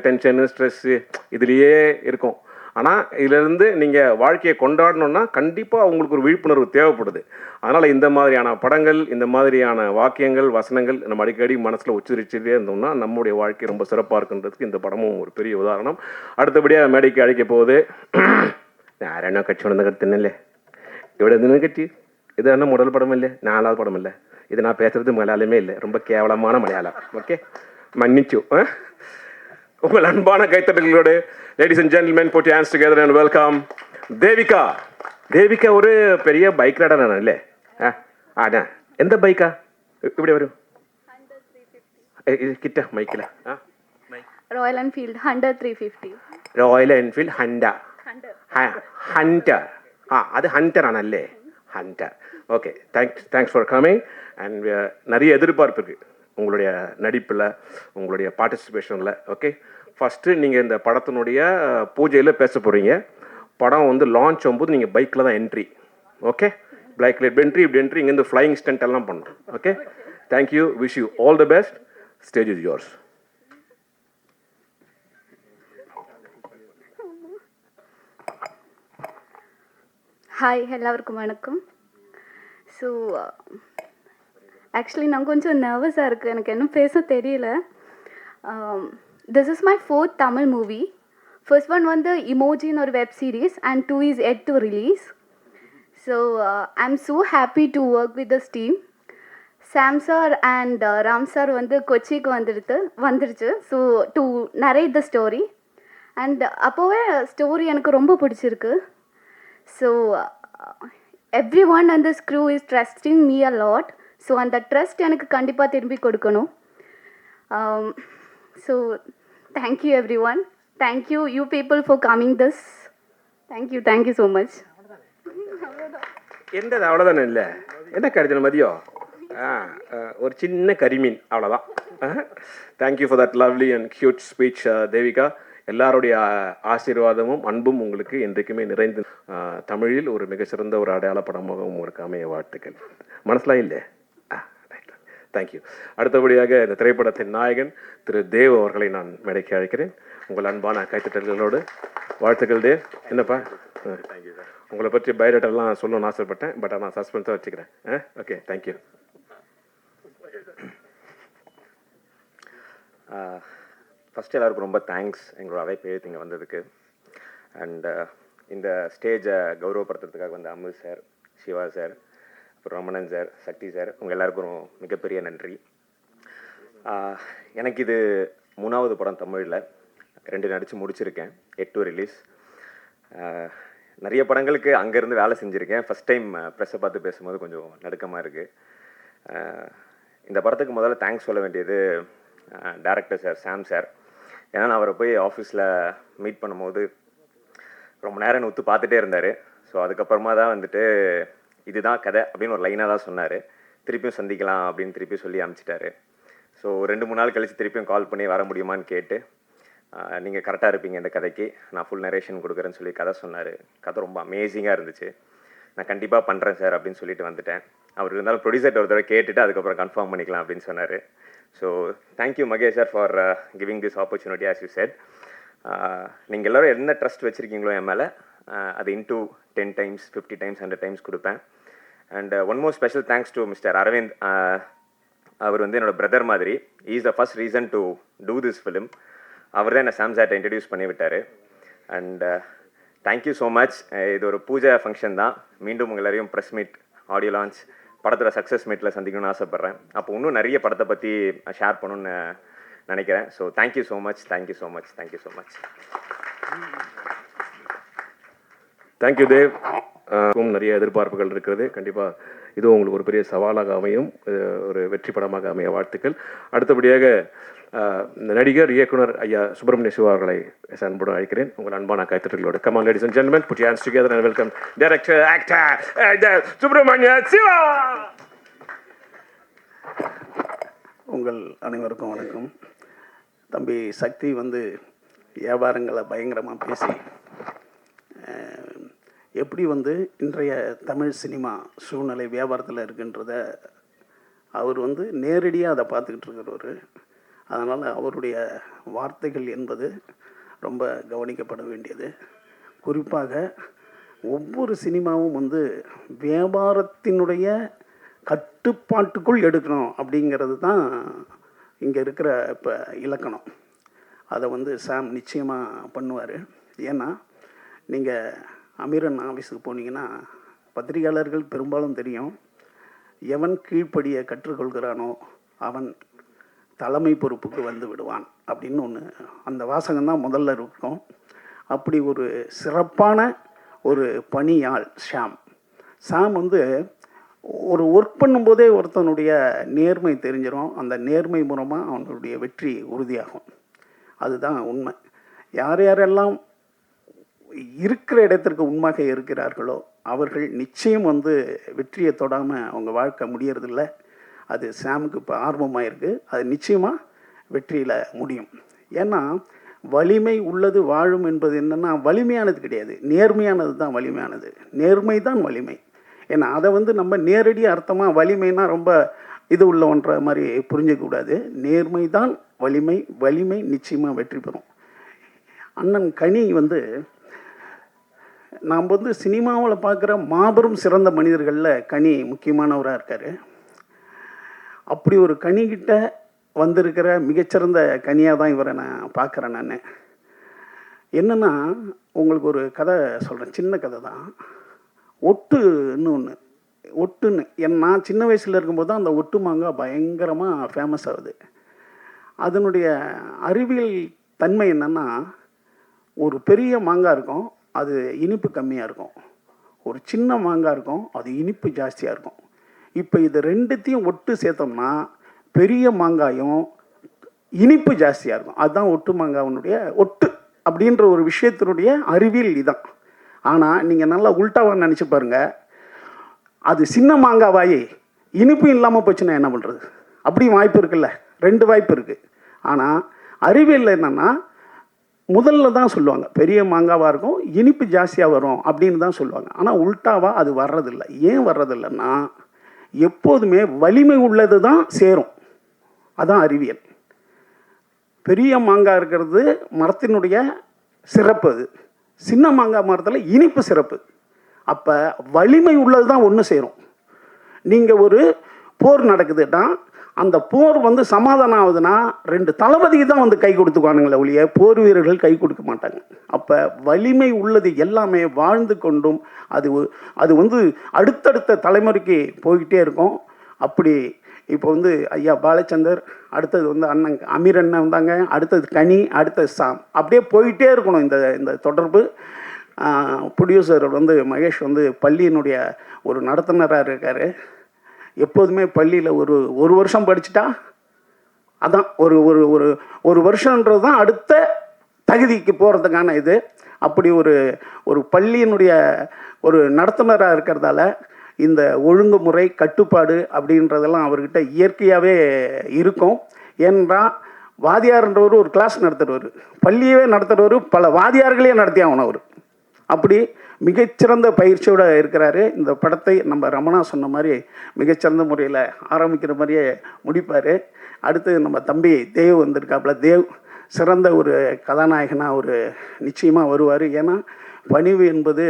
டென்ஷனு ஸ்ட்ரெஸ்ஸு இதுலேயே இருக்கும். ஆனால் இதிலேருந்து நீங்கள் வாழ்க்கையை கொண்டாடணுன்னா கண்டிப்பாக உங்களுக்கு ஒரு விழிப்புணர்வு தேவைப்படுது. அதனால் இந்த மாதிரியான படங்கள், இந்த மாதிரியான வாக்கியங்கள், வசனங்கள் நம்ம அடிக்கடி மனசில் உச்சரிச்சுட்டே இருந்தோம்னா நம்முடைய வாழ்க்கை ரொம்ப சிறப்பாக இருக்குன்றதுக்கு இந்த படமும் ஒரு பெரிய உதாரணம். அடுத்தபடியாக மேடைக்கு அழைக்க போகுது ആരാണോ കച്ചവടം കത്തുന്നല്ലേ ഇവിടെ നിന്ന് கட்சி இது என்ன முதல் படம் இல்லை, 4வது படம் இல்லை. இது நான் பேசுறது மலையாளமே இல்லை, ரொம்ப கேவலமான மலையாளம். ஓகே, மன்னிச்சு. உங்கள் அன்பான கைத்தட்டல்களோடு ladies and gentlemen, put your hands together and welcome Devika. Devika ஒரு பெரிய பைக் ரைடரான അല്ലേ? ஆனா எந்த பைக்கா? ഇവിടെ വരൂ, കിട്ട മൈക്കില. Royal Enfield Hunter 350. Royal Enfield Hunter. அது ஹண்டர் ஆனல்லே, Hunter. Okay, thanks for coming. And நிறைய எதிர்பார்ப்பு இருக்குது உங்களுடைய நடிப்பில், உங்களுடைய பார்ட்டிசிபேஷனில். ஓகே, ஃபஸ்ட்டு நீங்கள் இந்த படத்தினுடைய பூஜையில் பேச போகிறீங்க. படம் வந்து லான்ச் ஆகும்போது நீங்கள் பைக்கில் தான் என்ட்ரி. ஓகே, பைக்கில் என்ட்ரி, இப்படி என்ட்ரி, இங்கேருந்து ஃப்ளையிங் ஸ்டண்ட் எல்லாம் பண்ணணும். Okay, thank you, wish you all the best. Stage is yours. Hi, எல்லாருக்கும் வணக்கம். ஸோ ஆக்சுவலி நான் கொஞ்சம் நர்வஸாக இருக்குது, எனக்கு இன்னும் பேச தெரியல. This is my 4th Tamil movie. First one வந்து இமோஜின்னு ஒரு web series and 2 is yet to release. So I am so happy to work with this team. Sam sir and Ram sir வந்து கொச்சிக்கு வந்துருச்சு. So to narrate the story. And அப்போவே story எனக்கு ரொம்ப பிடிச்சிருக்கு. So everyone on this crew is trusting me a lot. So and the trust எனக்கு கண்டிப்பாக திரும்பி கொடுக்கணும். So thank you everyone. Thank you people for coming this. Thank you so much. என்னது அவ்வளோதானே? இல்லை என்ன கிடைச்சன மதியம் ஒரு சின்ன கரிமீன், அவ்வளோதான். Thank you for that lovely and cute speech Devika. எல்லாருடைய ஆசீர்வாதமும் அன்பும் உங்களுக்கு என்றைக்குமே நிறைந்து தமிழில் ஒரு மிக சிறந்த ஒரு அடையாள படமாக உங்களுக்கு அமைய வாழ்த்துக்கள். மனசிலாம் இல்லை? Right, thank you. அடுத்தபடியாக இந்த திரைப்படத்தின் நாயகன் திரு தேவ் அவர்களை நான் மேடைக்கு அழைக்கிறேன். உங்கள் அன்பான கைத்தட்டல்களோடு வாழ்த்துக்கள் தேவ். என்னப்பா, தேங்க்யூ சார். உங்களை பற்றி பயோடேட்டாலாம் சொல்லணும்னு ஆசைப்பட்டேன், பட் நான் சஸ்பென்ஸாக வச்சுக்கிறேன். Okay, thank you. ஃபஸ்ட்டு எல்லாருக்கும் ரொம்ப தேங்க்ஸ் எங்களோட அழைப்பு எழுத்து இங்கே வந்ததுக்கு. அண்ட் இந்த ஸ்டேஜை கௌரவப்படுத்துறதுக்காக வந்த அமுல் சார், சிவா சார், அப்புறம் ரமணன் சார், சக்தி சார், உங்கள் எல்லாருக்கும் மிகப்பெரிய நன்றி. எனக்கு இது 3வது படம் தமிழில், 2 நடித்து முடிச்சிருக்கேன், 8 ரிலீஸ். நிறைய படங்களுக்கு அங்கேருந்து வேலை செஞ்சுருக்கேன். ஃபஸ்ட் டைம் ப்ரெஸ்ஸை பார்த்து பேசும்போது கொஞ்சம் நடுக்கமாக இருக்குது. இந்த படத்துக்கு முதல்ல தேங்க்ஸ் சொல்ல வேண்டியது டைரக்டர் சார், சாம் சார். ஏன்னா நான் அவரை போய் ஆஃபீஸில் மீட் பண்ணும்போது ரொம்ப நேரம் ஒத்து பார்த்துட்டே இருந்தார். ஸோ அதுக்கப்புறமா தான் வந்துட்டு இதுதான் கதை அப்படின்னு ஒரு லைனாக தான் சொன்னார். திருப்பியும் சந்திக்கலாம் அப்படின்னு திருப்பி சொல்லி அனுப்பிச்சிட்டாரு. ஸோ 2-3 நாள் கழித்து திருப்பியும் கால் பண்ணி வர முடியுமான்னு கேட்டு, நீங்கள் கரெக்டாக இருப்பீங்க இந்த கதைக்கு, நான் ஃபுல் நரேஷன் கொடுக்குறேன்னு சொல்லி கதை சொன்னார். கதை ரொம்ப அமேசிங்காக இருந்துச்சு. நான் கண்டிப்பாக பண்ணுறேன் சார் அப்படின்னு சொல்லிட்டு வந்துட்டேன். அவர் இருந்தாலும் ப்ரொடியூசர்கிட்ட ஒரு தடவை கேட்டுட்டு அதுக்கப்புறம் கன்ஃபார்ம் பண்ணிக்கலாம் அப்படின்னு சொன்னார். So thank you Mahesh sir for giving this opportunity as you said. நீங்கள் எல்லோரும் என்ன ட்ரஸ்ட் வச்சுருக்கீங்களோ என் மேலே அது இன்டூ 10 times 50 times 100 times கொடுப்பேன். And one more special thanks to mister Aravind. அவர் வந்து என்னோட பிரதர் மாதிரி. Is the first reason to do this film. அவர் தான் என்னை சாம்சாட்டை இன்ட்ரடியூஸ் பண்ணி விட்டார். And thank you so much. இது ஒரு பூஜை ஃபங்க்ஷன் தான். மீண்டும் உங்கள் எல்லாரையும் ப்ரெஸ் மீட், ஆடியோ லான்ச், படத்தில் சக்ஸஸ் மீட்டில் சந்திக்கணும்னு ஆசைப்பட்றேன். அப்போ இன்னும் நிறைய படத்தை பற்றி ஷேர் பண்ணணும்னு நினைக்கிறேன். So thank you so much, thank you so much, thank you so much. Thank you Dev. நிறைய எதிர்பார்ப்புகள் இருக்கிறது. கண்டிப்பாக இதுவும் உங்களுக்கு ஒரு பெரிய சவாலாக அமையும், ஒரு வெற்றி படமாக அமைய வாழ்த்துக்கள். அடுத்தபடியாக இந்த நடிகர் இயக்குனர் ஐயா சுப்பிரமணிய சிவா அவர்களை அன்புடன் அழைக்கிறேன். உங்கள் அன்பான கைத்தட்டங்களோடு. Come on ladies and gentlemen, put your hands together and welcome director, actor, Subramaniya Siva. உங்கள் அனைவருக்கும் வணக்கம். தம்பி சக்தி வந்து வியாபாரங்களை பயங்கரமாக பேசி எப்படி வந்து இன்றைய தமிழ் சினிமா சூழ்நிலை வியாபாரத்தில் இருக்குன்றத அவர் வந்து நேரடியாக அதை பார்த்துக்கிட்டு இருக்கிறவர். அதனால் அவருடைய வார்த்தைகள் என்பது ரொம்ப கவனிக்கப்பட வேண்டியது. குறிப்பாக ஒவ்வொரு சினிமாவும் வந்து வியாபாரத்தினுடைய கட்டுப்பாட்டுக்குள் எடுக்கணும் அப்படிங்கிறது தான் இங்கே இருக்கிற இப்போ இலக்கணம். அதை வந்து சாம் நிச்சயமாக பண்ணுவார். ஏன்னா நீங்கள் அமீரன் ஆஃபீஸுக்கு போனீங்கன்னா பத்திரிகையாளர்கள் பெரும்பாலும் தெரியும், எவன் கீழ்ப்படிய கற்றுக்கொள்கிறானோ அவன் தலைமை பொறுப்புக்கு வந்து விடுவான் அப்படின்னு ஒன்று, அந்த வாசகம் தான் முதல்ல இருக்கும். அப்படி ஒரு சிறப்பான ஒரு பணியாள் சாம் வந்து ஒரு ஒர்க் பண்ணும்போதே ஒருத்தனுடைய நேர்மை தெரிஞ்சிடும். அந்த நேர்மை மூலமாக அவனுடைய வெற்றி உறுதியாகும். அதுதான் உண்மை. யார் யாரெல்லாம் இருக்கிற இடத்திற்கு உண்மையாக இருக்கிறார்களோ அவர்கள் நிச்சயம் வந்து வெற்றியை தொடாமல் அவங்க வாழ்க்கை முடியறதில்ல. அது சாமுக்கு இப்போ ஆர்வமாக இருக்குது. அது நிச்சயமாக வெற்றியில் முடியும். ஏன்னா வலிமை உள்ளது வாழும் என்பது என்னென்னா வலிமையானது கிடையாது, நேர்மையானது தான் வலிமையானது. நேர்மை தான் வலிமை. ஏன்னா அதை வந்து நம்ம நேரடி அர்த்தமாக வலிமைனா ரொம்ப இது உள்ளவன்ற மாதிரி புரிஞ்சக்கூடாது. நேர்மை தான் வலிமை. வலிமை நிச்சயமாக வெற்றி பெறும். அண்ணன் கனி வந்து நாம் வந்து சினிமாவில் பார்க்குற மாபெரும் சிறந்த மனிதர்களில் கனி முக்கியமானவராக இருக்கார். அப்படி ஒரு கனிகிட்ட வந்திருக்கிற மிகச்சிறந்த கனியாக தான் இவரை நான் பார்க்குறேன். நான் என்னென்னா உங்களுக்கு ஒரு கதை சொல்கிறேன், சின்ன கதை தான். ஒட்டுன்னு ஒன்று, ஒட்டுன்னு நான் சின்ன வயசில் இருக்கும்போது தான் அந்த ஒட்டு மாங்காய் பயங்கரமாக ஃபேமஸ் ஆகுது. அதனுடைய அறிவியல் தன்மை என்னென்னா, ஒரு பெரிய மாங்காய் இருக்கும், அது இனிப்பு கம்மியாக இருக்கும். ஒரு சின்ன மாங்காய் இருக்கும், அது இனிப்பு ஜாஸ்தியாக இருக்கும். இப்போ இது ரெண்டுத்தையும் ஒட்டு சேர்த்தோம்னா பெரிய மாங்காயும் இனிப்பு ஜாஸ்தியாக இருக்கும். அதுதான் ஒட்டு மாங்காயினுடைய ஒட்டு அப்படின்ற ஒரு விஷயத்தினுடைய அறிவியல் இதான். ஆனால் நீங்கள் நல்லா உள்டாவாக நினச்சி பாருங்கள், அது சின்ன மாங்காவாயி இனிப்பு இல்லாமல் போச்சுன்னா என்ன பண்ணுறது? அப்படியும் வாய்ப்பு இருக்குல்ல, 2 வாய்ப்பு இருக்குது. ஆனால் அறிவியல் என்னென்னா முதல்ல தான் சொல்லுவாங்க பெரிய மாங்காவாக இருக்கும், இனிப்பு ஜாஸ்தியாக வரும் அப்படின்னு தான் சொல்லுவாங்க. ஆனால் உள்டாவாக அது வர்றதில்லை. ஏன் வர்றதில்லைன்னா எப்போதுமே வலிமை உள்ளது தான் சேரும். அதான் அறிவியல். பெரிய மாங்காய் இருக்கிறது மரத்தினுடைய சிறப்பு, அது சின்ன மாங்காய் மரத்தில் இனிப்பு சிறப்பு. அப்போ வலிமை உள்ளது தான் ஒன்று சேரும். நீங்கள் ஒரு போர் நடக்குதுன்னா அந்த போர் வந்து சமாதானம் ஆகுதுன்னா 2 தளபதிக்கு தான் வந்து கை கொடுத்துக்குவானுங்களே ஒழிய போர் வீரர்கள் கை கொடுக்க மாட்டாங்க. அப்போ வலிமை உள்ளது எல்லாமே வாழ்ந்து கொண்டும் அது வந்து அடுத்தடுத்த தலைமுறைக்கு போய்கிட்டே இருக்கும். அப்படி இப்போ வந்து ஐயா பாலச்சந்தர், அடுத்தது வந்து அண்ணன் அமீர் அண்ணன் வந்தாங்க, அடுத்தது கனி, அடுத்தது சாம், அப்படியே போயிட்டே இருக்கணும் இந்த தொடர்பு. ப்ரொடியூசர் வந்து மகேஷ் வந்து பள்ளியினுடைய ஒரு நடத்துனராக இருக்கார். எப்போதுமே பள்ளியில் ஒரு வருஷம் படிச்சுட்டா அதான் ஒரு வருஷன்றது தான் அடுத்த தகுதிக்கு போகிறதுக்கான இது. அப்படி ஒரு பள்ளியினுடைய ஒரு நடத்துனராக இருக்கிறதால இந்த ஒழுங்குமுறை கட்டுப்பாடு அப்படின்றதெல்லாம் அவர்கிட்ட இயற்கையாகவே இருக்கும். ஏன்னா வாதியார்ன்றவர் ஒரு கிளாஸ் நடத்துகிறவர், பள்ளியவே நடத்துகிறவர், பல வாதியார்களே நடத்தி ஆகணும் அவர். அப்படி மிகச்சிறந்த பயிற்சியோடு இருக்கிறாரு. இந்த படத்தை நம்ம ரமணா சொன்ன மாதிரி மிகச்சிறந்த முறையில் ஆரம்பிக்கிற மாதிரியே முடிப்பார். அடுத்து நம்ம தம்பி தேவ் வந்திருக்காப்புல. தேவ் சிறந்த ஒரு கதாநாயகனாக ஒரு நிச்சயமாக வருவார். ஏன்னா பணிவு என்பது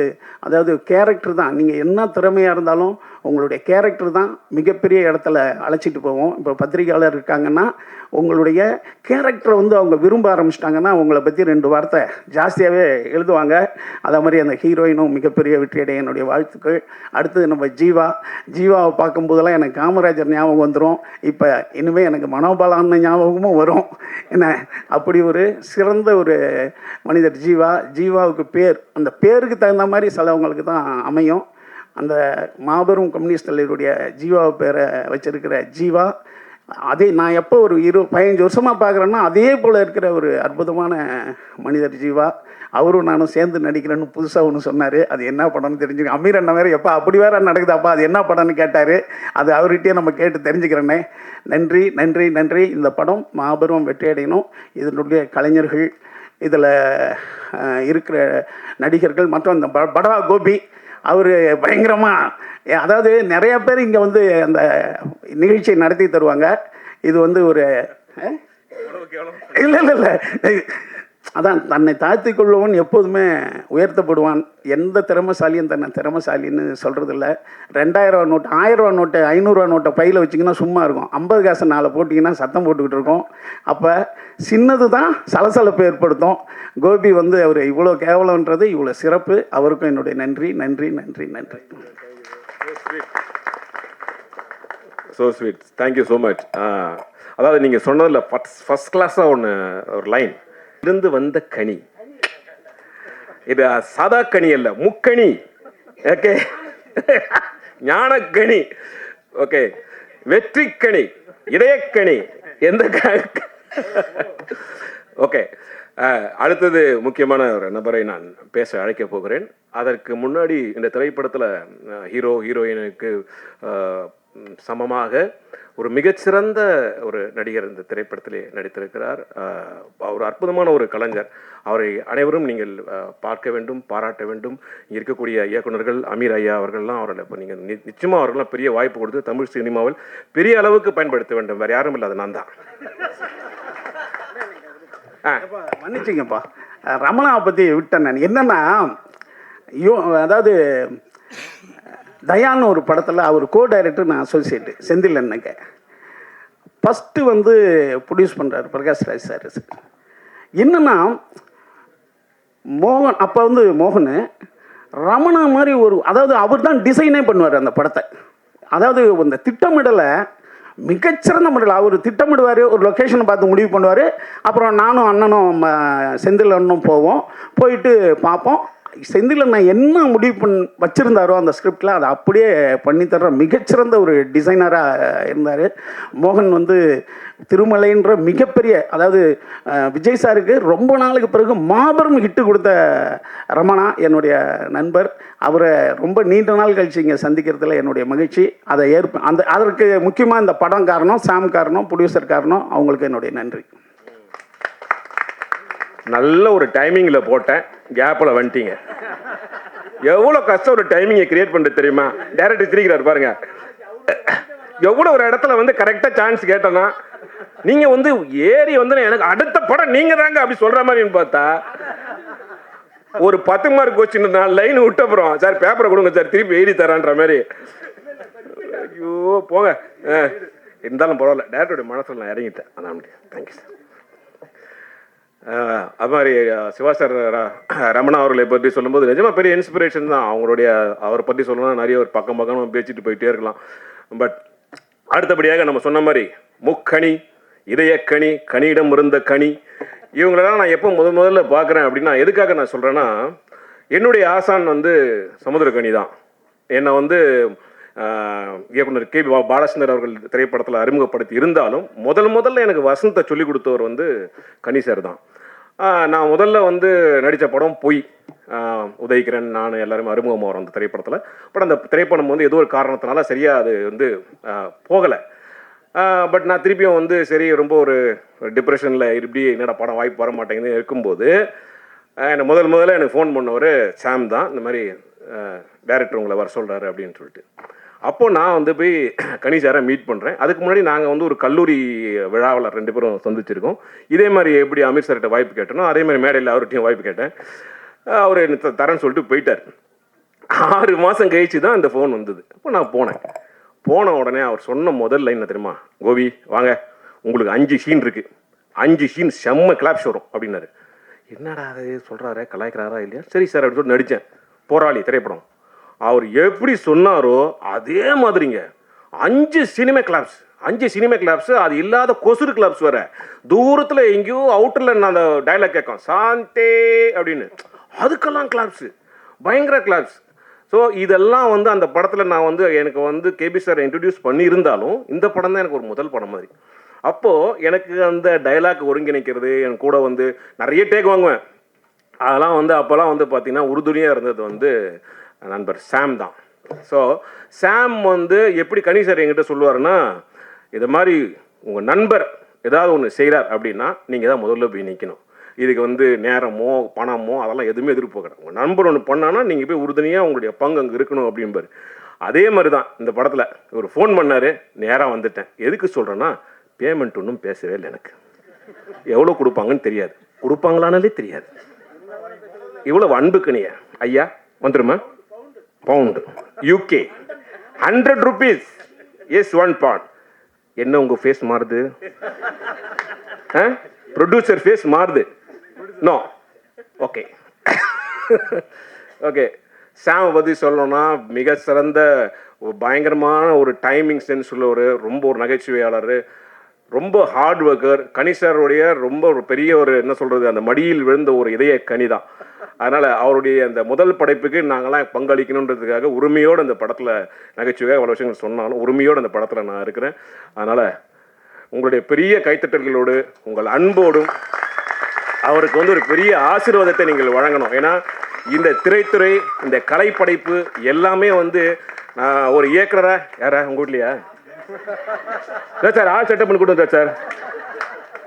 அதாவது கேரக்டர் தான். நீங்கள் என்ன திறமையாக இருந்தாலும் உங்களுடைய கேரக்டர் தான் மிகப்பெரிய இடத்துல அழைச்சிட்டு போவோம். இப்போ பத்திரிகையாளர் இருக்காங்கன்னா உங்களுடைய கேரக்டரை வந்து அவங்க விரும்ப ஆரம்பிச்சிட்டாங்கன்னா உங்களை பற்றி 2 வார்த்தை ஜாஸ்தியாகவே எழுதுவாங்க. அதே மாதிரி அந்த ஹீரோயினும் மிகப்பெரிய வெற்றியடைய என்னுடைய வாழ்த்துக்கள். அடுத்தது நம்ம ஜீவாவை பார்க்கும்போதெல்லாம் எனக்கு காமராஜர் ஞாபகம் வந்துடும். இப்போ இனிமேல் எனக்கு மனோபாலான ஞாபகமும் வரும். என்ன அப்படி ஒரு சிறந்த ஒரு மனிதர் ஜீவாவுக்கு பேர், அந்த பேருக்கு தகுந்த மாதிரி சிலவங்களுக்கு தான் அமையும். அந்த மாபெரும் கம்யூனிஸ்ட் தலைவருடைய ஜீவா பேரை வச்சிருக்கிற ஜீவா, அதே நான் எப்போ ஒரு 15 வருஷமாக பார்க்குறேன்னா அதே போல் இருக்கிற ஒரு அற்புதமான மனிதர் ஜீவா. அவரும் நானும் சேர்ந்து நடிக்கிறேன்னு புதுசாக ஒன்று சொன்னார். அது என்ன படம்னு தெரிஞ்சுக்க. அமீர் அண்ணன் வேறு எப்போ அப்படி வேறு நடக்குதாப்பா அது என்ன படம்னு கேட்டார். அது அவர்கிட்டயே நம்ம கேட்டு தெரிஞ்சுக்கிறேனே. நன்றி நன்றி நன்றி. இந்த படம் மாபெரும் வெற்றி அடையணும். இதனுடைய கலைஞர்கள், இதில் இருக்கிற நடிகர்கள் மற்றும் இந்த படவா கோபி அவர் பயங்கரமாக, அதாவது நிறையா பேர் இங்கே வந்து அந்த நிகழ்ச்சியை நடத்தி தருவாங்க. இது வந்து ஒரு இல்லை அதான் தன்னை தாழ்த்தி கொள்ளுவன் எப்போதுமே உயர்த்தப்படுவான். எந்த திறமைசாலியும் தன்னை திறமைசாலின்னு சொல்கிறதில்ல. 2000 நோட்டு 1000 நோட்டு 500 நோட்டை பையில் வச்சிங்கன்னா சும்மா இருக்கும். 50 காசு 4 போட்டிங்கன்னா சத்தம் போட்டுக்கிட்டு இருக்கோம். அப்போ சின்னது தான் சலசலப்பு ஏற்படுத்தும். கோபி வந்து அவர் இவ்வளோ கேவலன்றது இவ்வளோ சிறப்பு. அவருக்கும் என்னுடைய நன்றி நன்றி நன்றி நன்றி. So sweet, thank you so much. அதாவது நீங்கள் சொன்னதில் ஃபஸ்ட் கிளாஸாக ஒரு லைன், இருந்து வந்த கனி, இது சாதா கனி அல்ல, முக்கணி. ஓகே, ஞானக்கனி, ஓகே, வெற்றிக்கணி, இதயக்கனி, எந்த ஓகே. அடுத்தது முக்கியமான ஒரு நபரை நான் பேச அழைக்க போகிறேன். அதற்கு முன்னாடி இந்த திரைப்படத்தில் ஹீரோயினுக்கு சமமாக ஒரு மிகச்சிறந்த ஒரு நடிகர் இந்த திரைப்படத்திலே நடித்திருக்கிறார். அவர் அற்புதமான ஒரு கலைஞர். அவரை அனைவரும் நீங்கள் பார்க்க வேண்டும், பாராட்ட வேண்டும். இங்கே இருக்கக்கூடிய இயக்குநர்கள் அமீர் ஐயா அவர்கள்லாம் அவர்களை இப்போ நீங்கள் நிச்சயமாக அவர்கள்லாம் பெரிய வாய்ப்பு கொடுத்து தமிழ் சினிமாவில் பெரிய அளவுக்கு பயன்படுத்த வேண்டும். வேறு யாரும் இல்லை, அது நான் தான். மன்னிச்சிங்கப்பா, ரமணாவை பற்றி விட்டேன் நான். என்னென்னா அதாவது தயான்னு ஒரு படத்தில் அவர் கோ-டைரக்டர், நான் அசோசியேட்டு செந்தில் அண்ணங்க. ஃபஸ்ட்டு வந்து ப்ரொடியூஸ் பண்ணுறாரு பிரகாஷ் ராஜ் சார். என்னென்னா மோகன், அப்போ வந்து மோகன் ரமணா மாதிரி ஒரு, அதாவது அவர் தான் டிசைனே பண்ணுவார் அந்த படத்தை. அதாவது அந்த திட்டமிடலை மிகச்சிறந்த முறையில் அவர் திட்டமிடுவார். ஒரு லொக்கேஷனை பார்த்து முடிவு பண்ணுவார். அப்புறம் நானும் அண்ணனும் செந்தில் அண்ணனும் போயிட்டு பார்ப்போம். செந்தில் அண்ணன் என்ன முடிவு வச்சுருந்தாரோ அந்த ஸ்கிரிப்டில் அதை அப்படியே பண்ணித்தர்ற மிகச்சிறந்த ஒரு டிசைனராக இருந்தார். மோகன் வந்து திருமலைன்ற மிகப்பெரிய, அதாவது விஜய் சாருக்கு ரொம்ப நாளுக்கு பிறகு மாபெரும் ஹிட்டு கொடுத்த ரமணா என்னுடைய நண்பர். அவரை ரொம்ப நீண்ட நாள் கழிச்சு இங்கே சந்திக்கிறதுல என்னுடைய மகிழ்ச்சி. அதை அதற்கு முக்கியமாக இந்த படம் காரணம், சாம் காரணம், ப்ரொடியூசர் காரணம். அவங்களுக்கு என்னுடைய நன்றி. நல்ல ஒரு டைமிங்கில் போட்டேன், கேப்பில் வந்துட்டீங்க. எவ்வளோ கஷ்டம் ஒரு டைமிங்கை கிரியேட் பண்ணுறது தெரியுமா? டேரக்டர் சிரிக்கிறார் பாருங்க. எவ்வளோ ஒரு இடத்துல வந்து கரெக்டாக சான்ஸ் கேட்டோன்னா நீங்கள் வந்து ஏறி வந்து எனக்கு அடுத்த படம் நீங்கள் தாங்க அப்படி சொல்கிற மாதிரின்னு பார்த்தா ஒரு 10 மார்க் கொஸ்டின் 4 லைன் விட்ட அப்புறம் சார் பேப்பரை கொடுங்க சார் திருப்பி எழுதி தரான்ற மாதிரி. ஐயோ போங்க. இருந்தாலும் பரவாயில்ல, டேரக்டருடைய மனசில் நான் இறங்கிட்டேன். அதான் முடியும். Thank you sir. அது மாதிரி சிவா சார் ரமணா அவர்களை பற்றி சொல்லும்போது நிஜமாக பெரிய இன்ஸ்பிரேஷன் தான். அவரை பற்றி சொல்லணும்னா நிறைய ஒரு பக்கம் பேசிட்டு போயிட்டே இருக்கலாம். பட் அடுத்தபடியாக நம்ம சொன்ன மாதிரி முக்கணி, இதயக்கணி, கனியிடம் இருந்த கனி, இவங்களெல்லாம் நான் எப்போ முதல்ல பார்க்குறேன் அப்படின்னா எதுக்காக நான் சொல்கிறேன்னா, என்னுடைய ஆசான் வந்து சமுத்திரக்கனி தான். என்னை வந்து இயக்குனர் கே பாலச்சந்தர் அவர்கள் திரைப்படத்தில் அறிமுகப்படுத்தி இருந்தாலும் முதல்ல எனக்கு வசனத்தை சொல்லிக் கொடுத்தவர் வந்து கனி சார் தான். நான் முதல்ல வந்து நடித்த படம் பொய். உதயகிரன் நான் எல்லாருமே அறிமுகமாக வரோம் அந்த திரைப்படத்தில். பட் அந்த திரைப்படம் வந்து ஏதோ ஒரு காரணத்தினால சரியாக அது வந்து போகலை. பட் நான் திருப்பியும் வந்து சரி ரொம்ப ஒரு டிப்ரெஷனில் இப்படி என்னடா படம் வாய்ப்பு வர மாட்டேங்குதுன்னு இருக்கும்போது என்னை முதல்ல எனக்கு ஃபோன் பண்ணவர் சாம் தான். இந்த மாதிரி டைரக்டர் உங்களை வர சொல்கிறாரு அப்படின்னு சொல்லிட்டு. அப்போது நான் வந்து போய் கனிசாரை மீட் பண்ணுறேன். அதுக்கு முன்னாடி நாங்கள் வந்து ஒரு கல்லூரி விழாவில் 2 பேரும் சந்திச்சிருக்கோம். இதே மாதிரி எப்படி அமீர் சார்கிட்ட வாய்ப்பு கேட்டனோ அதே மாதிரி மேடையில் அவர்கிட்டையும் வாய்ப்பு கேட்டேன். அவர் என்ன தரேன்னு சொல்லிட்டு போயிட்டார். 6 மாதம் கழிச்சு தான் அந்த ஃபோன் வந்தது. அப்போ நான் போன உடனே அவர் சொன்ன முதல் லைன் தெரியுமா? கோவி வாங்க, உங்களுக்கு 5 சீன் இருக்குது, 5 சீன் செம்ம கிளாப்ஸ் வரும் அப்படின்னாரு. என்னடா அது சொல்கிறாரு, கலாய்க்கிறாரா இல்லையா? சரி சார் அப்படின்னு சொல்லிட்டு நடித்தேன். போராளி திரைப்படம். அவர் எப்படி சொன்னாரோ அதே மாதிரிங்க 5 சினிமா கிளாப்ஸ். அது இல்லாத கொசுறு கிளாப்ஸ் வர தூரத்தில் எங்கேயோ அவுட்டரில் நான் அந்த டைலாக் கேட்கும் சாந்தே அப்படின்னு, அதுக்கெல்லாம் கிளாப்ஸு, பயங்கர கிளாப்ஸ். ஸோ இதெல்லாம் வந்து அந்த படத்தில் நான் வந்து எனக்கு வந்து கேபி சார் இன்ட்ரடியூஸ் பண்ணியிருந்தாலும் இந்த படம் தான் எனக்கு ஒரு முதல் படம் மாதிரி. அப்போது எனக்கு அந்த டைலாக் ஒருங்கிணைக்கிறது, என் கூட வந்து நிறைய டேக் வாங்குவேன். அதெல்லாம் வந்து அப்போல்லாம் வந்து பார்த்திங்கன்னா உறுதுணையாக இருந்தது வந்து நண்பர் சாம் தான். ஸோ சாம் வந்து எப்படி கனி சார் என்கிட்ட சொல்லுவாருன்னா, இது மாதிரி உங்கள் நண்பர் ஏதாவது ஒன்று செய்கிறார் அப்படின்னா நீங்கள் தான் முதல்ல போய் நிற்கணும். இதுக்கு வந்து நேரமோ பணமோ அதெல்லாம் எதுவுமே எதிர்பார்க்கணும். உங்கள் நண்பர் ஒன்று பண்ணான்னா நீங்கள் போய் உறுதுணையாக உங்களுடைய பங்கு அங்கே இருக்கணும் அப்படின்பார். அதே மாதிரி தான் இந்த படத்தில் ஒரு ஃபோன் பண்ணார், நேராக வந்துட்டேன். எதுக்கு சொல்கிறேன்னா, பேமெண்ட் ஒன்றும் பேசவே இல்லை. எனக்கு எவ்வளோ கொடுப்பாங்கன்னு தெரியாது, கொடுப்பாங்களானாலே தெரியாது. இவ்வளோ அன்புக்குனிய ஐயா வந்துருமா? Pound UK 100 rupees is 1 pound. என்ன உங்கள் ஃபேஸ் மாறுது? ப்ரொடியூசர் ஃபேஸ் மாறுது. No okay okay. சாமை பற்றி சொல்லணும்னா மிக சிறந்த பயங்கரமான ஒரு டைமிங் சென்ஸ் உள்ளவர், ரொம்ப ஒரு நகைச்சுவையாளர், ரொம்ப ஹார்ட் ஒர்க்கர். கனிசாருடைய ரொம்ப ஒரு பெரிய ஒரு என்ன சொல்கிறது, அந்த மடியில் விழுந்த ஒரு இதய கனி தான். அதனால் அவருடைய அந்த முதல் படைப்புக்கு நாங்கள்லாம் பங்களிக்கணுன்றதுக்காக உரிமையோடு அந்த படத்தில் நகைச்சுவையாக அவ்வளோ விஷயங்கள் சொன்னாலும் உரிமையோடு அந்த படத்தில் நான் இருக்கிறேன். அதனால் உங்களுடைய பெரிய கைத்தட்டல்களோடு உங்கள் அன்போடும் அவருக்கு வந்து ஒரு பெரிய ஆசீர்வாதத்தை நீங்கள் வழங்கணும். ஏன்னா இந்த திரைத்துறை, இந்த கலைப்படைப்பு எல்லாமே வந்து ஒரு இயக்குனரா யாரா உங்கள் வீட்லையா? இல்லை சார், ஆள் செட்டப் பண்ணி கொடுங்க சார்.